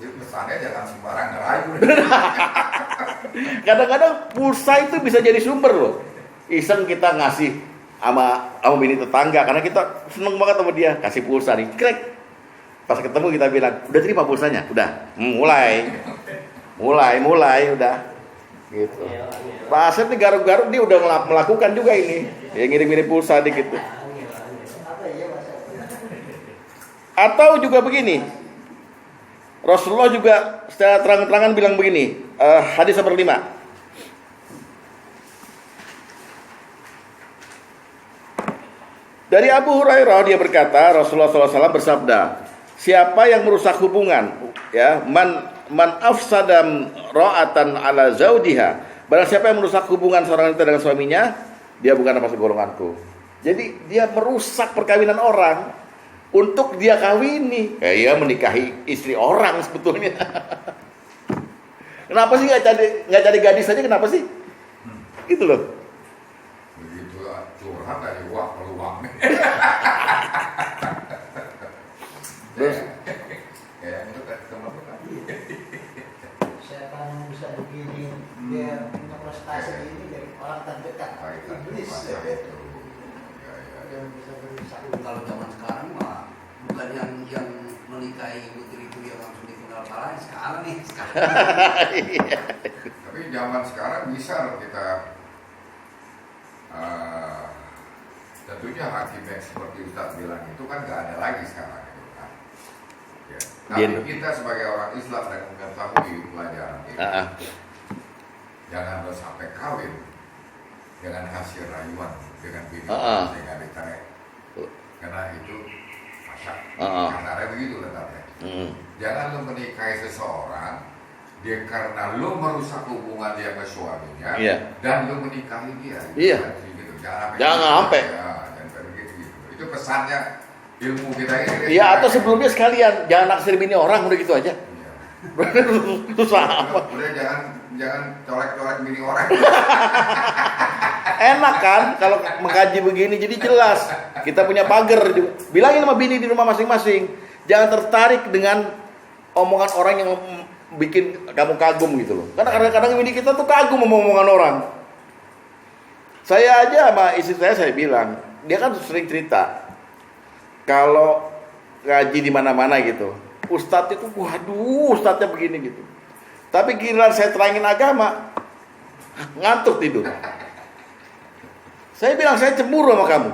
Jadi pesannya jangan sembarang ngerayu. Kadang-kadang pulsa itu bisa jadi sumber loh. Iseng kita ngasih sama bini tetangga karena kita seneng banget sama dia, kasih pulsa nih, krek. Pas ketemu kita bilang, udah terima pulsanya? Udah. Mulai udah. Gitu. Pak Asep nih garuk-garuk dia udah melakukan juga ini. Ya ngirim-ngirim pulsa dikit. Atau juga begini. Rasulullah juga secara terang-terangan bilang begini, hadis nomor 5. Dari Abu Hurairah dia berkata, Rasulullah SAW bersabda, siapa yang merusak hubungan, ya, man afsadam ra'atan ala zaujiha, barang siapa yang merusak hubungan seorang wanita dengan suaminya, dia bukan termasuk golonganku. Jadi dia merusak perkawinan orang untuk dia kawini. Ia menikahi istri orang sebetulnya. Kenapa sih nggak cari gadis aja? Kenapa sih? Gitu loh. Begitu curhat dari uang peluang. Terus Ya, itu kan teman-teman. Setan yang bisa begini, dia punya prestasi ini dari orang terdekat. Kaitan Iblis. macam itu. Yang bisa berusaha. Kalau zaman sekarang mah bukan yang menikahi putri itu yang langsung ditinggal parah. Sekarang. Tapi zaman sekarang bisa loh kita tentunya hakim yang seperti Ustaz bilang itu kan nggak ada lagi sekarang itu kan. Ya. Iya. Tapi kita sebagai orang Islam dan mengetahui pelajaran ini, jangan sampai kawin dengan hasil rayuan dengan bini sehingga ditarik, karena itu masak. Karena begitu letaknya. Jangan lo menikahi seseorang dia karena lo merusak hubungan dia sama suaminya, dan lo menikahi dia. Iya. Gitu. Jangan sampai. Ya, jangan sampai gitu. Itu pesannya ilmu kita ini. Iya, atau sebelumnya sekalian jangan naksir bini orang, udah gitu aja. Iya. Susah apa? Udah jangan colek-colek bini orang. Enak kan kalau mengkaji begini, jadi jelas. Kita punya pagar. Bilangin sama bini di rumah masing-masing, jangan tertarik dengan omongan orang yang bikin kamu kagum gitu loh. Karena kadang-kadang bini kita tuh kagum sama omongan orang. Saya aja sama istri saya bilang, dia kan sering cerita kalau ngaji di mana-mana gitu, ustadz itu waduh ustadznya begini gitu. Tapi giliran saya terangin agama, ngantuk tidur. Saya bilang saya cemburu sama kamu.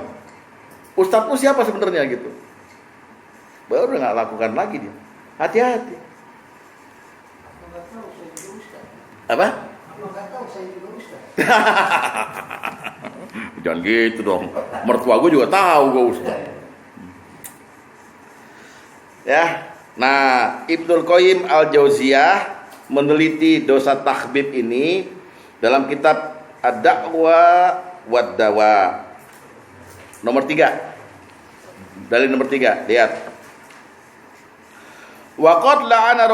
Ustadzmu siapa sebenarnya gitu. Baru nggak lakukan lagi dia. Hati-hati. Aku nggak tahu saya juga ustaz. Apa? Aku nggak tahu saya juga ustaz. Jangan gitu dong. Mertua gue juga tahu gue ustaz. Ya. Nah, Ibnul Qayyim Al-Jauziyah meneliti dosa takhbib ini dalam kitab Ad-Da'wa Wad-Dawa. Nomor 3. Dalil nomor 3, lihat. Waqad la'ana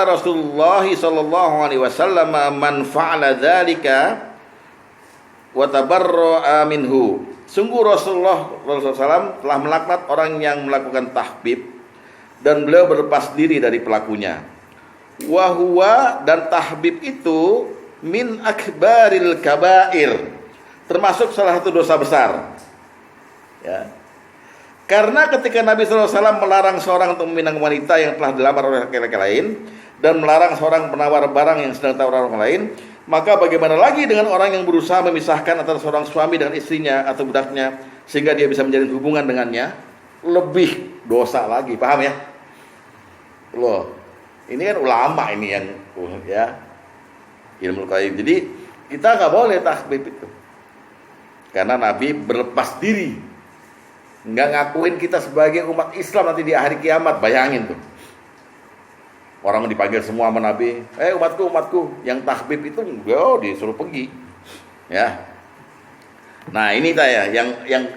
Rasulullah sallallahu alaihi wasallam man fa'ala dzalika wa tabarra'a minhu. Sungguh Rasulullah SAW telah melaknat orang yang melakukan tahbib dan beliau berlepas diri dari pelakunya. Wa huwa, dan tahbib itu min akbaril kabair, termasuk salah satu dosa besar. Ya. Karena ketika Nabi SAW melarang seorang untuk meminang wanita yang telah dilamar oleh laki-laki lain, dan melarang seorang penawar barang yang sedang ditawar orang lain, maka bagaimana lagi dengan orang yang berusaha memisahkan antara seorang suami dengan istrinya atau budaknya sehingga dia bisa menjalin hubungan dengannya? Lebih dosa lagi, paham ya? Loh, ini kan ulama ini yang ya ilmu qayyim. Jadi kita nggak boleh tahbib itu, karena Nabi berlepas diri, nggak ngakuin kita sebagai umat Islam nanti di hari kiamat. Bayangin tuh, orang dipanggil semua sama Nabi, umatku, yang tahbib itu disuruh pergi, ya. Nah ini saya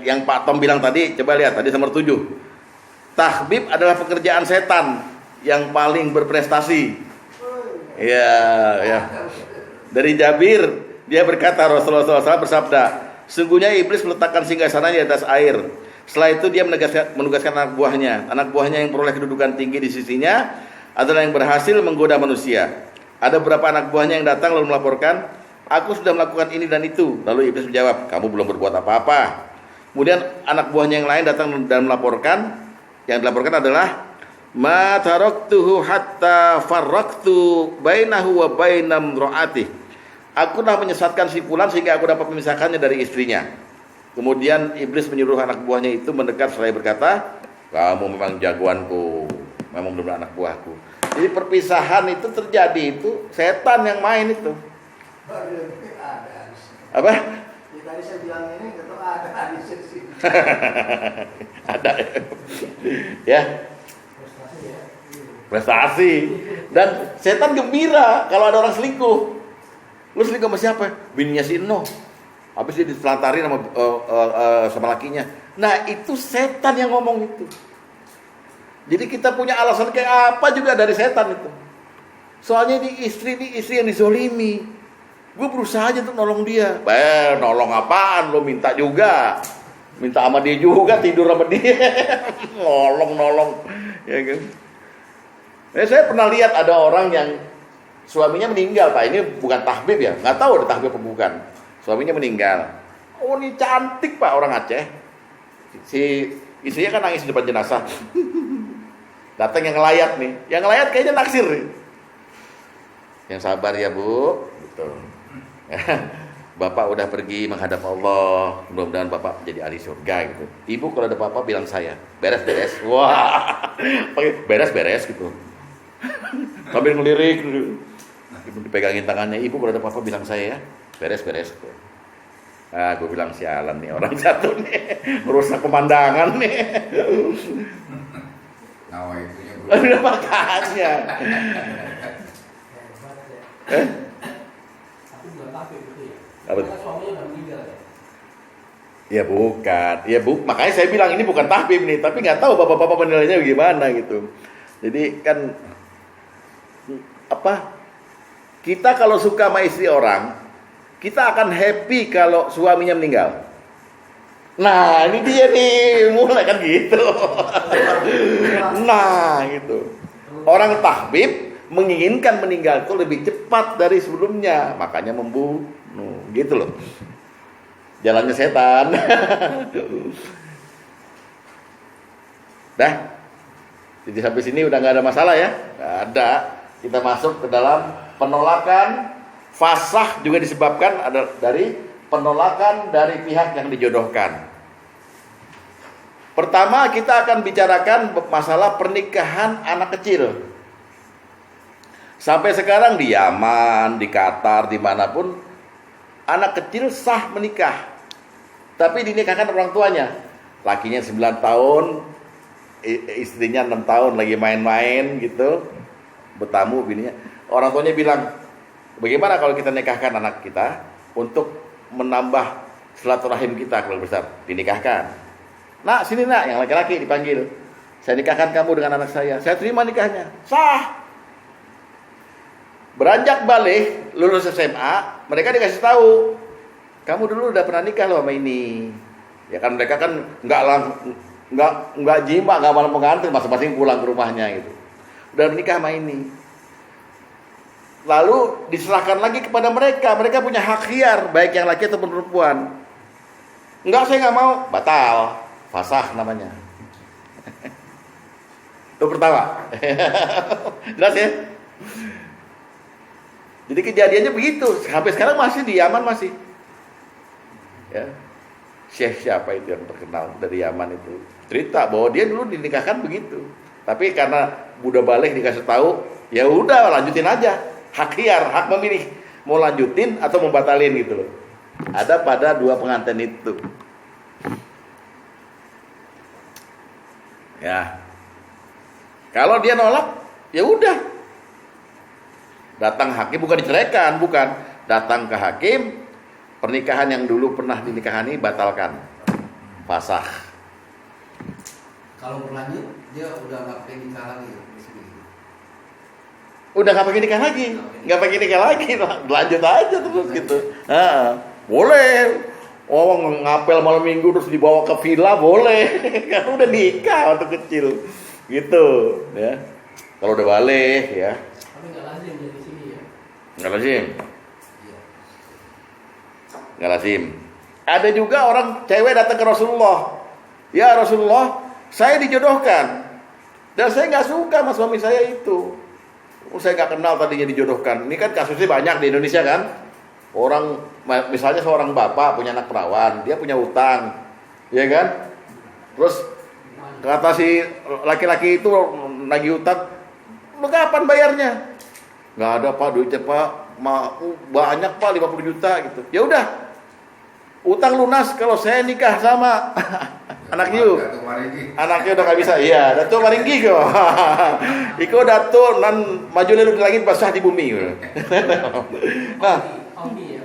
yang Pak Tom bilang tadi, coba lihat tadi nomor 7. Tahbib adalah pekerjaan setan yang paling berprestasi. Ya. Dari Jabir, dia berkata, Rasulullah SAW bersabda, sungguhnya iblis meletakkan singgasana di atas air. Setelah itu dia menugaskan anak buahnya. Anak buahnya yang peroleh kedudukan tinggi di sisinya adalah yang berhasil menggoda manusia. Ada beberapa anak buahnya yang datang lalu melaporkan, aku sudah melakukan ini dan itu. Lalu iblis menjawab, kamu belum berbuat apa-apa. Kemudian anak buahnya yang lain datang dan melaporkan. Yang dilaporkan adalah, ma taraktuhu hatta farraqtu bainahu wa bainam ra'atih. Aku telah menyesatkan si fulan sehingga aku dapat memisahkannya dari istrinya. Kemudian iblis menyuruh anak buahnya itu mendekat seraya berkata, kamu memang jagoanku, memang benar anak buahku. Jadi perpisahan itu terjadi, itu setan yang main itu. Ada. Apa? Tadi saya bilang ini, nggak tahu ada hadis di sini. Ada ya. Prestasi. Dan setan gembira kalau ada orang selingkuh. Lu selingkuh sama siapa? Bininya si Eno. Habis dia ditelantarin sama lakinya. Nah itu setan yang ngomong itu. Jadi kita punya alasan kayak apa juga dari setan itu. Soalnya ini istri yang dizolimi. Gue berusaha aja untuk nolong dia. Nolong apaan? Lo minta juga. Minta sama dia juga, tidur sama dia. Nolong. Ya kan? Saya pernah lihat ada orang yang suaminya meninggal, Pak. Ini bukan tahbib ya. Nggak tahu ada tahbib apa bukan. Suaminya meninggal. Oh ini cantik Pak, orang Aceh. Si istrinya kan nangis di depan jenazah. Datang yang ngelayat nih. Yang ngelayat kayaknya naksir nih. Yang sabar ya Bu. Gitu. Bapak udah pergi menghadap Allah, mudah-mudahan Bapak jadi ahli surga gitu. Ibu kalau ada apa-apa bilang saya, beres-beres. Wah, pakai beres-beres gitu. Sambil ngelirik gitu. Dipegangin tangannya, ibu kalau ada apa-apa bilang saya ya, beres-beres gitu. Ah, gue bilang sialan nih orang satu nih, merusak pemandangan nih. Nawa itunya Udah makanya. Tapi bukan tapi itu ya. Apa? Karena suaminya udah meninggal ya. Ya bukan, makanya saya bilang ini bukan tahbib nih, tapi nggak tahu bapak-bapak menilainya gimana gitu. Jadi kan apa? Kita kalau suka sama istri orang, kita akan happy kalau suaminya meninggal. Nah, ini dia nih, mulai kan gitu. Nah, gitu. Orang tahbib menginginkan meninggal itu lebih cepat dari sebelumnya, makanya membunuh, gitu loh. Jalannya setan. Dah. Jadi sampai sini udah nggak ada masalah ya? Nggak ada. Kita masuk ke dalam penolakan fasah juga disebabkan ada dari penolakan dari pihak yang dijodohkan. Pertama kita akan bicarakan masalah pernikahan anak kecil. Sampai sekarang di Yaman, di Qatar, dimanapun anak kecil sah menikah. Tapi dinikahkan orang tuanya. Lakinya 9 tahun, istrinya 6 tahun lagi main-main gitu. Bertamu bininya. Orang tuanya bilang, bagaimana kalau kita nikahkan anak kita untuk menambah silaturahim kita kalau besar? Dinikahkan. Nak, sini nak, yang laki-laki dipanggil. Saya nikahkan kamu dengan anak saya. Saya terima nikahnya. Sah. Beranjak balik, lulus SMA, mereka dikasih tahu, kamu dulu udah pernah nikah loh sama ini. Ya kan mereka kan nggak jima, nggak malam pengantin, masing-masing pulang ke rumahnya gitu. Udah menikah sama ini. Lalu diserahkan lagi kepada mereka. Mereka punya hak khiar, baik yang laki ataupun perempuan. Enggak, saya nggak mau, batal. Fasah namanya. Itu pertama. Jelas ya? Jadi kejadiannya begitu. Sampai sekarang masih di Yaman masih. Ya. Syekh siapa itu yang terkenal dari Yaman itu cerita bahwa dia dulu dinikahkan begitu. Tapi karena budak balik dikasih tahu, ya udah lanjutin aja. Hak khiar, hak memilih mau lanjutin atau mau batalin gitu loh. Ada pada dua pengantin itu. Ya. Kalau dia nolak, ya udah. Datang hakim, bukan diceraikan, bukan. Datang ke hakim, pernikahan yang dulu pernah dinikahani batalkan. Fasah. Kalau berlanjut dia udah nggak pengen nikah lagi. Udah nggak pakai nikah lagi, nggak pakai nikah lagi, lanjut aja terus gitu. Nah, boleh. Oh, ngapel malam minggu terus dibawa ke villa boleh, kan udah nikah waktu kecil, gitu, ya. Kalau udah balik, ya. Tapi nggak lazim dari sini ya. Nggak lazim. Nggak lazim. Ada juga orang cewek datang ke Rasulullah. Ya Rasulullah, saya dijodohkan dan saya nggak suka sama suami saya itu. Saya nggak kenal tadinya dijodohkan. Ini kan kasusnya banyak di Indonesia kan. Orang misalnya seorang bapak punya anak perawan, dia punya utang, ya kan? Terus kata si laki-laki itu nagih utang, lu kapan bayarnya? Nggak ada pak, duitnya pak, banyak pak, 50 juta gitu. Ya udah, utang lunas kalau saya nikah sama anak you. Anaknya udah nggak bisa, iya. Dato maringgi kok. Iko dato nan maju lalu di langit basah di bumi. Nah, Ya.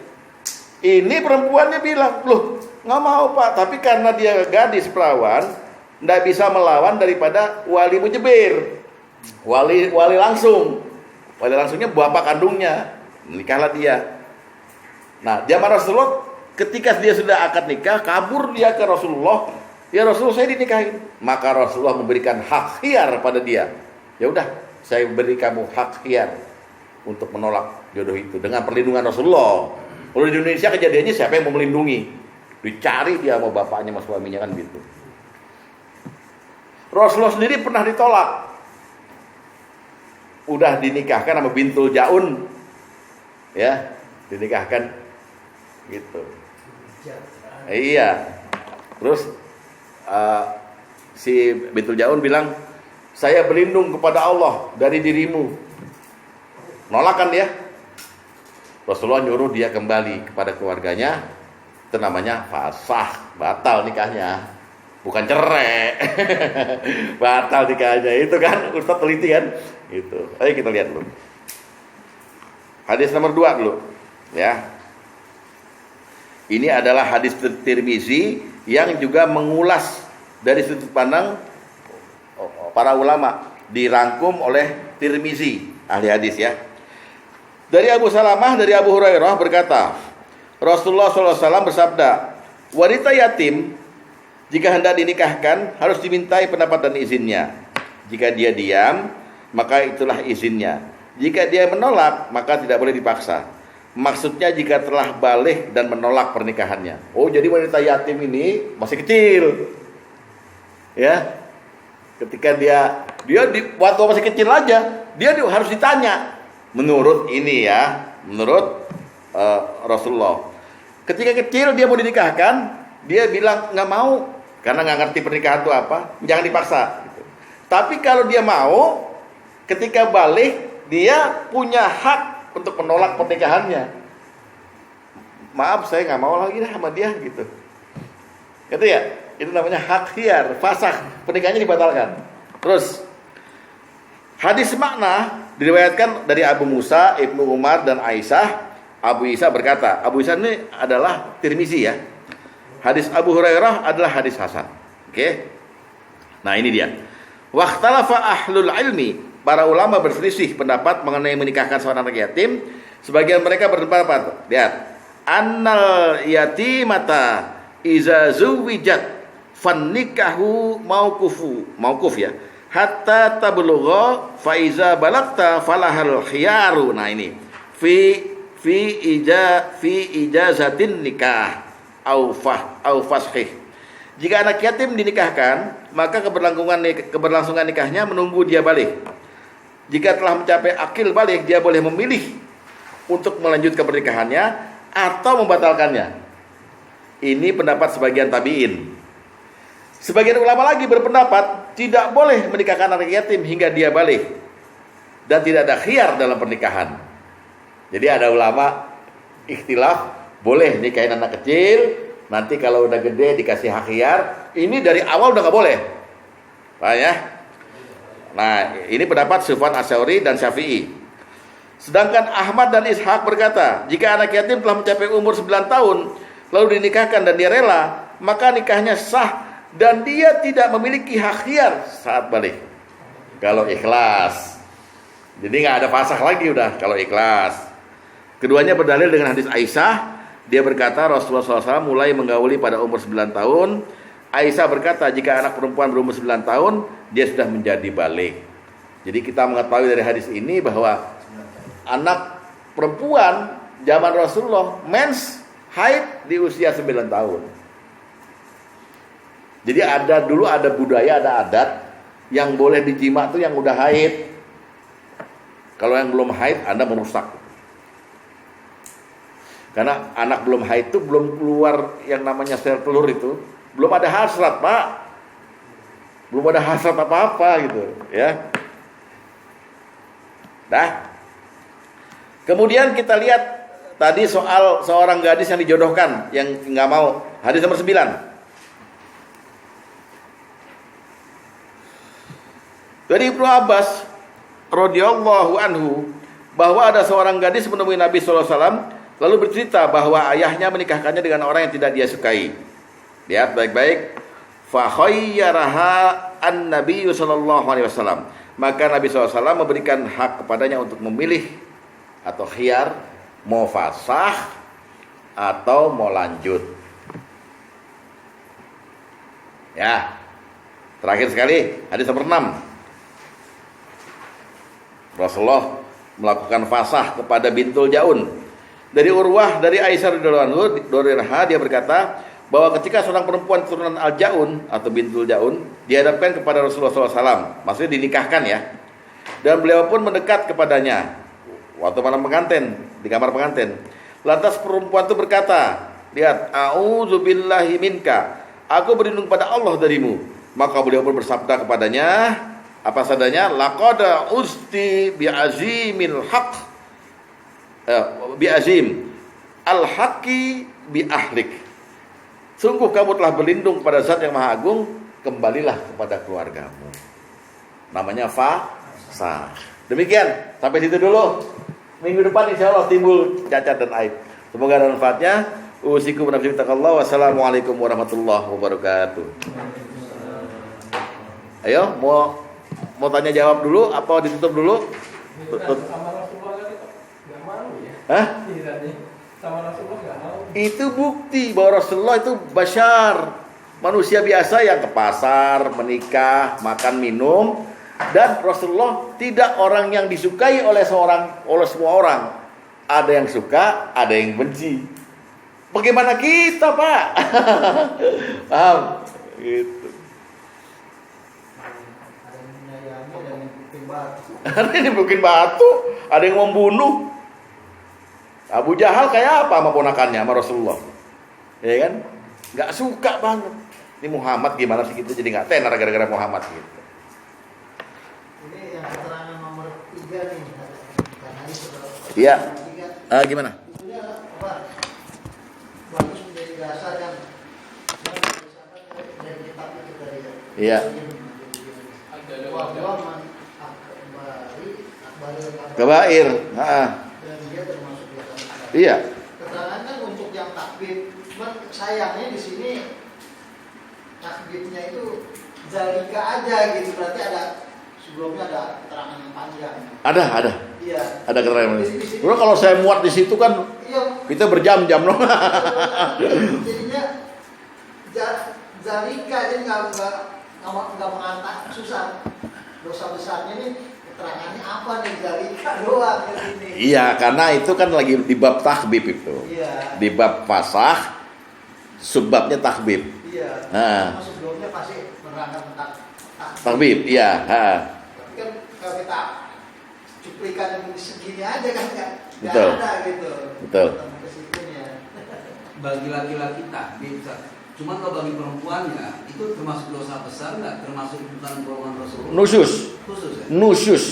ini perempuannya bilang, loh nggak mau pak, tapi karena dia gadis perawan, nggak bisa melawan daripada wali mujibir, wali langsungnya bapak kandungnya, nikahlah dia. Nah, zaman Rasulullah ketika dia sudah akad nikah, kabur dia ke Rasulullah. Ya Rasulullah, saya dinikahin. Maka Rasulullah memberikan hak khiar pada dia. Ya udah, saya beri kamu hak khiar untuk menolak jodoh itu dengan perlindungan Rasulullah. Kalau di Indonesia kejadiannya siapa yang mau melindungi? Dicari dia sama bapaknya, sama suaminya kan gitu. Rasulullah sendiri pernah ditolak. Udah dinikahkan sama Bintul Jaun. Ya, dinikahkan. gitu. Hijab. Iya. Terus si Bintul Jaun bilang, saya berlindung kepada Allah dari dirimu. Nolak kan dia? Rasulullah nyuruh dia kembali kepada keluarganya. Itu namanya fasah, batal nikahnya. Bukan cerai. Batal nikahnya. Itu kan Ustaz teliti kan? Gitu. Ayo kita lihat dulu. Hadis nomor 2 dulu. Ya. Ini adalah hadis Tirmizi yang juga mengulas dari sudut pandang para ulama, dirangkum oleh Tirmizi, ahli hadis ya. Dari Abu Salamah dari Abu Hurairah berkata, Rasulullah SAW bersabda, wanita yatim jika hendak dinikahkan harus dimintai pendapat dan izinnya. Jika dia diam, maka itulah izinnya. Jika dia menolak, maka tidak boleh dipaksa. Maksudnya jika telah balik dan menolak pernikahannya. Oh, jadi wanita yatim ini masih kecil. Ya. Ketika dia waktu masih kecil aja, dia harus ditanya. Menurut ini ya, menurut Rasulullah. Ketika kecil dia mau dinikahkan, dia bilang nggak mau karena nggak ngerti pernikahan itu apa. Jangan dipaksa. Gitu. Tapi kalau dia mau, ketika balik dia punya hak untuk menolak pernikahannya. Maaf, saya nggak mau lagi sama dia gitu. Gitu ya. Itu namanya hak khiyar, fasakh, pernikahannya dibatalkan. Terus hadis makna diriwayatkan dari Abu Musa, Ibnu Umar dan Aisyah. Abu Isa berkata, Abu Isa ini adalah Tirmizi ya. Hadis Abu Hurairah adalah hadis hasan. Oke. Nah, ini dia. Waqtalafa ahlul ilmi, para ulama berselisih pendapat mengenai menikahkan seorang anak yatim. Sebagian mereka berpendapat, lihat, annal yatimata iza zuwijat fannikahu mauquf ya, hatta tablugha fa iza balagta falahal khiyaru. Nah, ini fi ijazatin nikah au fashih. Jika anak yatim dinikahkan, maka keberlangsungan nikahnya menunggu dia balik. Jika telah mencapai akil balik, dia boleh memilih untuk melanjutkan pernikahannya atau membatalkannya. Ini pendapat sebagian tabi'in. Sebagian ulama lagi berpendapat tidak boleh menikahkan anak yatim hingga dia balik, dan tidak ada khiyar dalam pernikahan. Jadi ada ulama ikhtilaf, boleh nikahin anak kecil, nanti kalau udah gede dikasih hak khiyar. Ini dari awal udah nggak boleh, paham ya? Nah, ini pendapat Sufyan Ats-Tsauri dan Syafi'i. Sedangkan Ahmad dan Ishaq berkata, jika anak yatim telah mencapai umur 9 tahun lalu dinikahkan dan dia rela, maka nikahnya sah dan dia tidak memiliki hak khiyar saat balik. Kalau ikhlas. Jadi nggak ada fasakh lagi udah kalau ikhlas. Keduanya berdalil dengan hadis Aisyah. Dia berkata Rasulullah SAW mulai menggauli pada umur 9 tahun. Aisyah berkata jika anak perempuan berumur 9 tahun dia sudah menjadi balik. Jadi kita mengetahui dari hadis ini bahwa anak perempuan zaman Rasulullah mens haid di usia 9 tahun. Jadi dulu ada budaya, ada adat yang boleh dijima tuh yang udah haid. Kalau yang belum haid Anda merusak. Karena anak belum haid itu belum keluar yang namanya sel telur itu, belum ada hasrat, Pak. Belum ada hasrat apa-apa gitu, ya. Dah. Kemudian kita lihat tadi soal seorang gadis yang dijodohkan yang nggak mau. Hadis nomor 9. Dari Ibnu Abbas radhiyallahu anhu bahwa ada seorang gadis menemui Nabi SAW lalu bercerita bahwa ayahnya menikahkannya dengan orang yang tidak dia sukai. Lihat baik-baik. Fa khayyaraha an-nabiy sallallahu alaihi wasallam. Maka Nabi SAW memberikan hak kepadanya untuk memilih atau khiyar mau fasakh atau mau lanjut. Ya. Terakhir sekali hadis nomor 6. Rasulullah melakukan fasakh kepada Bintul Jaun. Dari Urwah dari Aisyah radhiyallahu anha dia berkata bahwa ketika seorang perempuan keturunan Al-Jaun atau Bintul Jaun dihadapkan kepada Rasulullah SAW, maksudnya dinikahkan ya, dan beliau pun mendekat kepadanya waktu malam pengantin di kamar pengantin. Lantas perempuan itu berkata, lihat, a'udzubillahi minka, aku berlindung pada Allah darimu. Maka beliau pun bersabda kepadanya, apa sadanya, laqad usti bi'azimil haq, bi'azim al-haqqi bi ahlik. Sungguh kamu telah berlindung pada zat yang maha agung, kembalilah kepada keluargamu. Namanya fasah. Demikian, sampai situ dulu. Minggu depan insya Allah timbul cacat dan aib. Semoga ada manfaatnya. Usikum wa nafsi bittaqallah. Wassalamualaikum warahmatullahi wabarakatuh. Ayo, mau tanya jawab dulu apa ditutup dulu? Sama Rasulullah kan nggak mau ya. Hah? Sama Rasulullah nggak mau. Itu bukti bahwa Rasulullah itu basyar, manusia biasa yang ke pasar, menikah, makan, minum. Dan Rasulullah tidak orang yang disukai oleh semua orang. Ada yang suka, ada yang benci. Bagaimana kita, Pak? Paham? Gitu. Ada yang menyayangi, ada yang bikin batu. Ada yang dibikin batu, ada yang membunuh. Abu Jahal kayak apa sama ponakannya, sama Rasulullah? Ya kan? Gak suka banget. Ini Muhammad gimana sih kita jadi gak tenar gara-gara Muhammad gitu. Ini yang keterangan nomor 3 nih. Karena ini saudara. Iya. Tiga. Gimana? Itu apa? Bagus menjadi dasar yang dari kitab itu tadi. Iya. Kabair. Dan dia termasuk di atas. Iya. Keterangan kan untuk yang takbir. Cuman sayangnya di sini takbirnya itu zalika aja gitu. Berarti ada sebelumnya ada keterangan yang panjang. Ada. Iya. Ada keterangan. Bro, kalau saya muat di situ kan Iya. kita berjam-jam loh. Jadinya zalika jadi nggak mengangkat susah. Dosa besarnya nih keterangannya apa nih zalika doang ini. Iya, karena itu kan lagi di bab tahbib itu. Iya. Di bab fasah, subbabnya tahbib. Iya. Nah. Sebelumnya pasti menerangkan tentang Tahbib, iya. Tapi kan kalau kita cuplikan yang segini aja kan nggak Betul. ada gitu. Betul. Ketemu ke situnya. Bagi laki-laki takbir, cuman kalau bagi perempuannya itu termasuk dosa besar nggak? Termasuk bukan golongan Rasulullah? Nusyus. Khusus ya? Nusyus.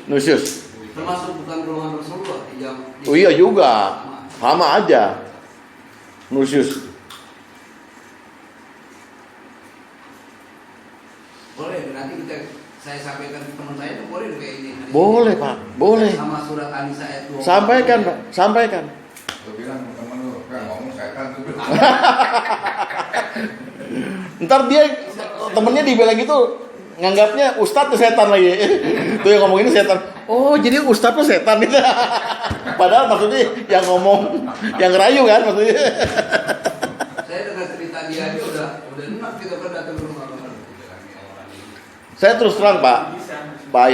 Nusyus. Termasuk bukan golongan Rasulullah di jam. Oh iya juga. Sama aja. Nusyus. Boleh, nanti saya sampaikan ke teman saya, boleh kayak ini. Boleh, Pak. Boleh. Sama surat An-Nisa ayat 20. Sampaikan, Pak. Sampaikan. Lu bilang ke temen lu, kan ngomong setan tuh bilang. Ntar dia temennya dibilang gitu nganggapnya ustadz tuh setan lagi. Tuh yang ngomong ini setan. Oh, jadi ustadz tuh setan itu. Padahal maksudnya yang ngomong, yang ngerayu kan maksudnya. Saya dengar cerita dia aja udah enak kita kan datang ke rumah. Saya terus terang, Pak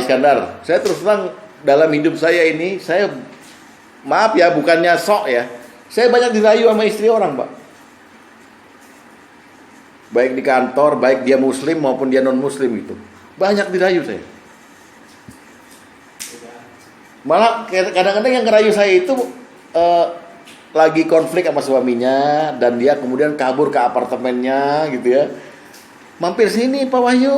Iskandar. Saya terus terang dalam hidup saya ini, saya maaf ya, bukannya sok ya. Saya banyak dirayu sama istri orang, Pak. Baik di kantor, baik dia muslim maupun dia non muslim itu. Banyak dirayu saya. Malah kadang-kadang yang ngerayu saya itu lagi konflik sama suaminya dan dia kemudian kabur ke apartemennya gitu ya. Mampir sini Pak Wahyu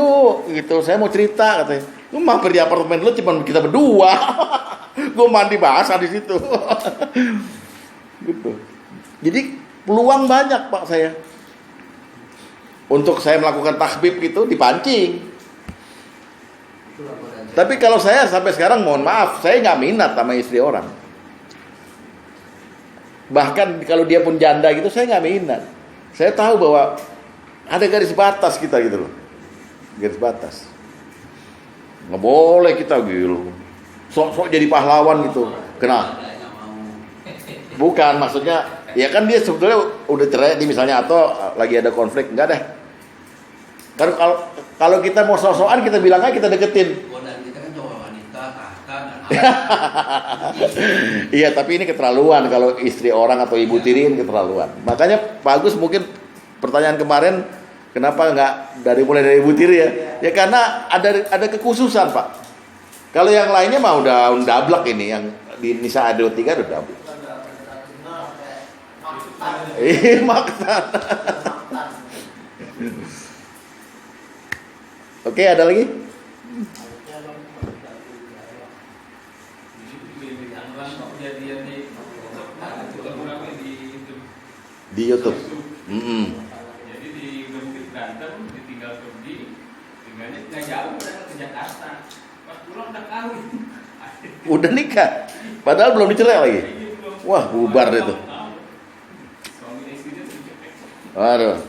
gitu, saya mau cerita katanya. Lu mampir di apartemen lu cuma kita berdua. Gue mandi basah di situ. Gitu. Jadi peluang banyak Pak saya. Untuk saya melakukan tahbib gitu dipancing. Tapi kalau saya sampai sekarang mohon maaf, saya nggak minat sama istri orang. Bahkan kalau dia pun janda gitu saya nggak minat. Saya tahu bahwa ada garis batas kita gitu loh. Garis batas. Nggak boleh kita gitu. Sok-sok jadi pahlawan gitu. Kenapa? Bukan, maksudnya ya kan dia sebetulnya udah cerai nih misalnya atau lagi ada konflik, enggak deh. Kalau kita mau sok-sokan kita bilang aja kita deketin. Dan kita kan cowok wanita, kakak, dan Iya, tapi ini keterlaluan kalau istri orang atau ibu tiri ini keterlaluan. Makanya Pak Agus mungkin pertanyaan kemarin kenapa nggak mulai dari ibu tiri ya? Ya karena ada kekhususan Pak. Kalau yang lainnya mah udah dablek ini yang di Nisa ayat 23 udah dablek. Makan. Oke, ada lagi? Di YouTube. Jadi di Gempit berantem, ditinggal pergi, tinggalnya nggak jauh udah ke Jakarta. Pas pulang udah kawin. Udah nikah. Padahal belum dicerai lagi. Wah, bubar itu. Suami istrinya terjepit. Waduh.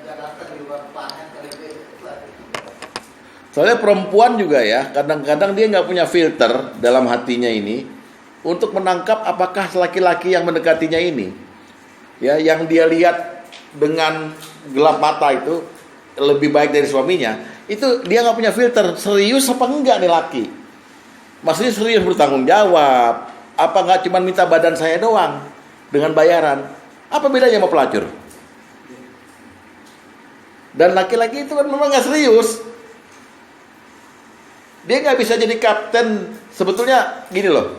Jakarta di luar panen kali itu. Soalnya perempuan juga ya, kadang-kadang dia nggak punya filter dalam hatinya ini untuk menangkap apakah laki-laki yang mendekatinya ini, ya, yang dia lihat dengan gelap mata itu lebih baik dari suaminya, itu dia nggak punya filter, serius apa enggak nih laki? Maksudnya serius bertanggung jawab, apa nggak cuma minta badan saya doang dengan bayaran? Apa bedanya sama pelacur? Dan laki-laki itu kan memang nggak serius. Dia nggak bisa jadi kapten. Sebetulnya gini loh,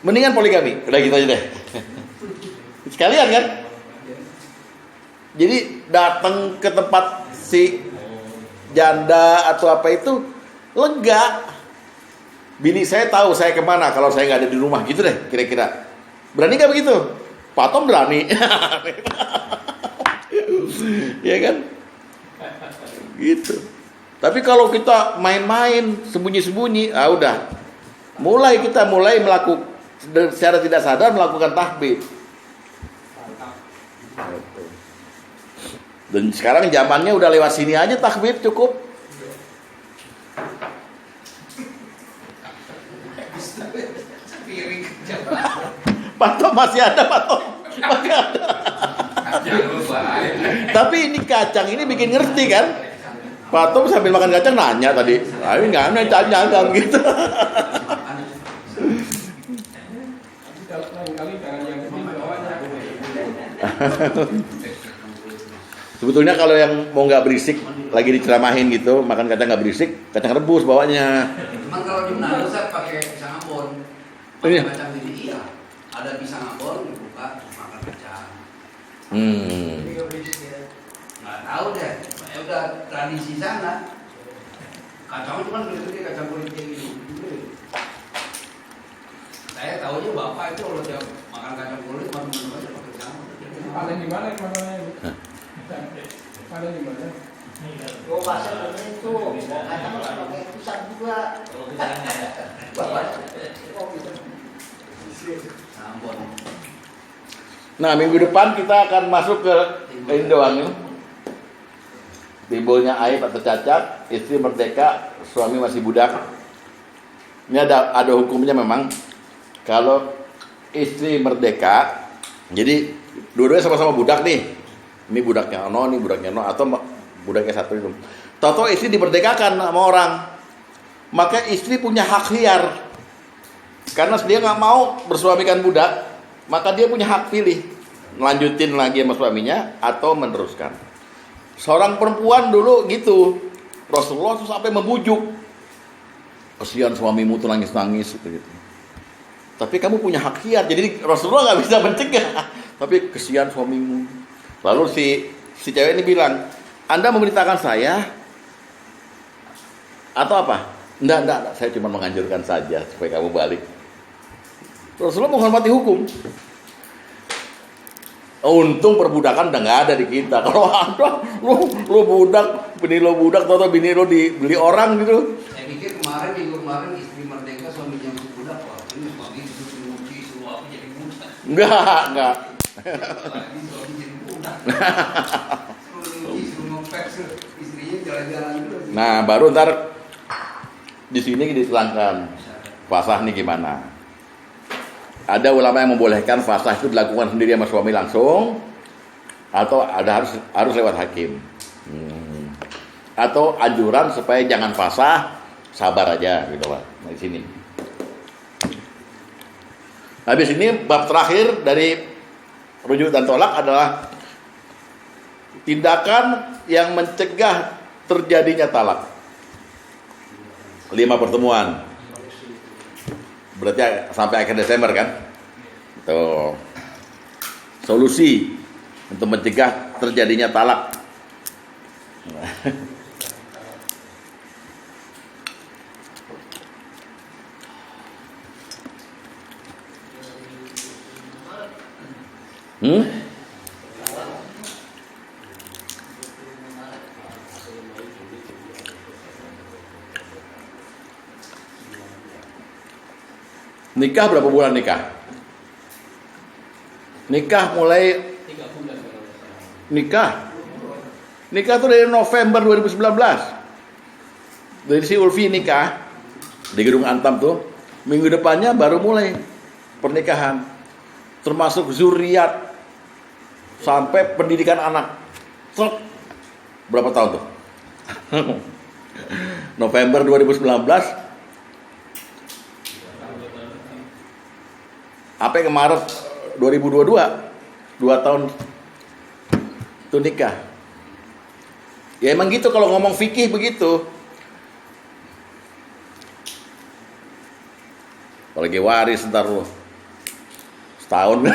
mendingan poligami, udah gitu aja deh. Sekalian kan. Jadi datang ke tempat si janda atau apa itu lega. Bini saya tahu saya kemana kalau saya nggak ada di rumah, gitu deh kira-kira. Berani nggak begitu? Pak Tom berani. Ya kan? Gitu. Tapi kalau kita main-main sembunyi-sembunyi, udah. Kita mulai melakukan secara tidak sadar melakukan tahbid. Dan sekarang zamannya udah lewat sini aja tahbid cukup. Pak Tom masih ada, Pak Tom. Masih ada. Tapi ini kacang ini bikin ngerti kan? Pak Tom sambil makan kacang nanya tadi, ini nggak nanya gitu. Kalau lain kali jangan yang kecil bawahnya. Sebetulnya kalau yang mau nggak berisik, lagi diceramahin gitu, makan kacang nggak berisik, kacang rebus bawanya. Cuman kalau di Manado saya pakai pisang Ambon. Iya. Pakai kacang jadi iya. Ada pisang Ambon dibuka makan kacang. Nggak tahu deh. Saya udah tradisi sana. Kacang cuma gede-gede kacang kulit kayak gini. Saya tahunya bapak itu kalau dia makan kacang kulit makan aja pakai pisang. Paling di mana masalahnya? Paling di mana? Oh, pasar itu kacang harus pakai pisang juga. Bapak. Oh, gitu. Ambon. Nah, minggu depan kita akan masuk ke ini doang nih. Timbulnya aib atau cacat, istri merdeka, suami masih budak. Ini ada hukumnya memang. Kalau istri merdeka, jadi dua-duanya sama-sama budak nih. Ini budaknya Ono, ini budaknya No, atau budaknya satu itu. Tahu-tahu istri dimerdekakan sama orang, maka istri punya hak liar. Karena dia nggak mau bersuamikan budak, maka dia punya hak pilih lanjutin lagi sama suaminya atau meneruskan. Seorang perempuan dulu gitu, Rasulullah tuh sampai membujuk, kesian suamimu tuh nangis-nangis gitu. Tapi kamu punya hak liar, jadi Rasulullah nggak bisa mencegah. Tapi kesian suamimu. Lalu si cewek ini bilang, Anda memberitakan saya atau apa? Enggak, saya cuma menganjurkan saja supaya kamu balik. Rasulullah menghormati hukum. Untung perbudakan udah nggak ada di kita. Kalau ada, lu budak, bini lo budak, atau bini lo dibeli orang gitu. Saya pikir minggu kemarin istri merdeka suaminya masih budak. Wah, ini suami disuruh nyuci, suruh apa jadi budak. Enggak. Lagi suami jadi budak. Suruh nyuci, suruh ngepek, istrinya jalan-jalan dulu. Nah, baru ntar di sini diterangkan fasah nih gimana. Ada ulama yang membolehkan fasah itu dilakukan sendiri sama suami langsung, atau ada harus lewat hakim. Atau anjuran supaya jangan fasah, sabar aja gitu Pak. Nah, di sini. Habis ini bab terakhir dari rujuk dan tolak adalah tindakan yang mencegah terjadinya talak. 5 pertemuan. Berarti sampai akhir Desember kan? Tuh. Solusi untuk mencegah terjadinya talak. Nikah berapa bulan nikah? Nikah mulai 3 bulan kalau nggak salah. nikah. Nikah tuh dari November 2019. Dari si Ulfi nikah di Gedung Antam tuh, minggu depannya baru mulai pernikahan. Termasuk zuriat sampai pendidikan anak. Set. Berapa tahun tuh? November 2019 sampai ke Maret 2022, 2 tahun itu nikah. Ya emang gitu kalau ngomong fikih begitu. Apalagi waris ntar lu setahun.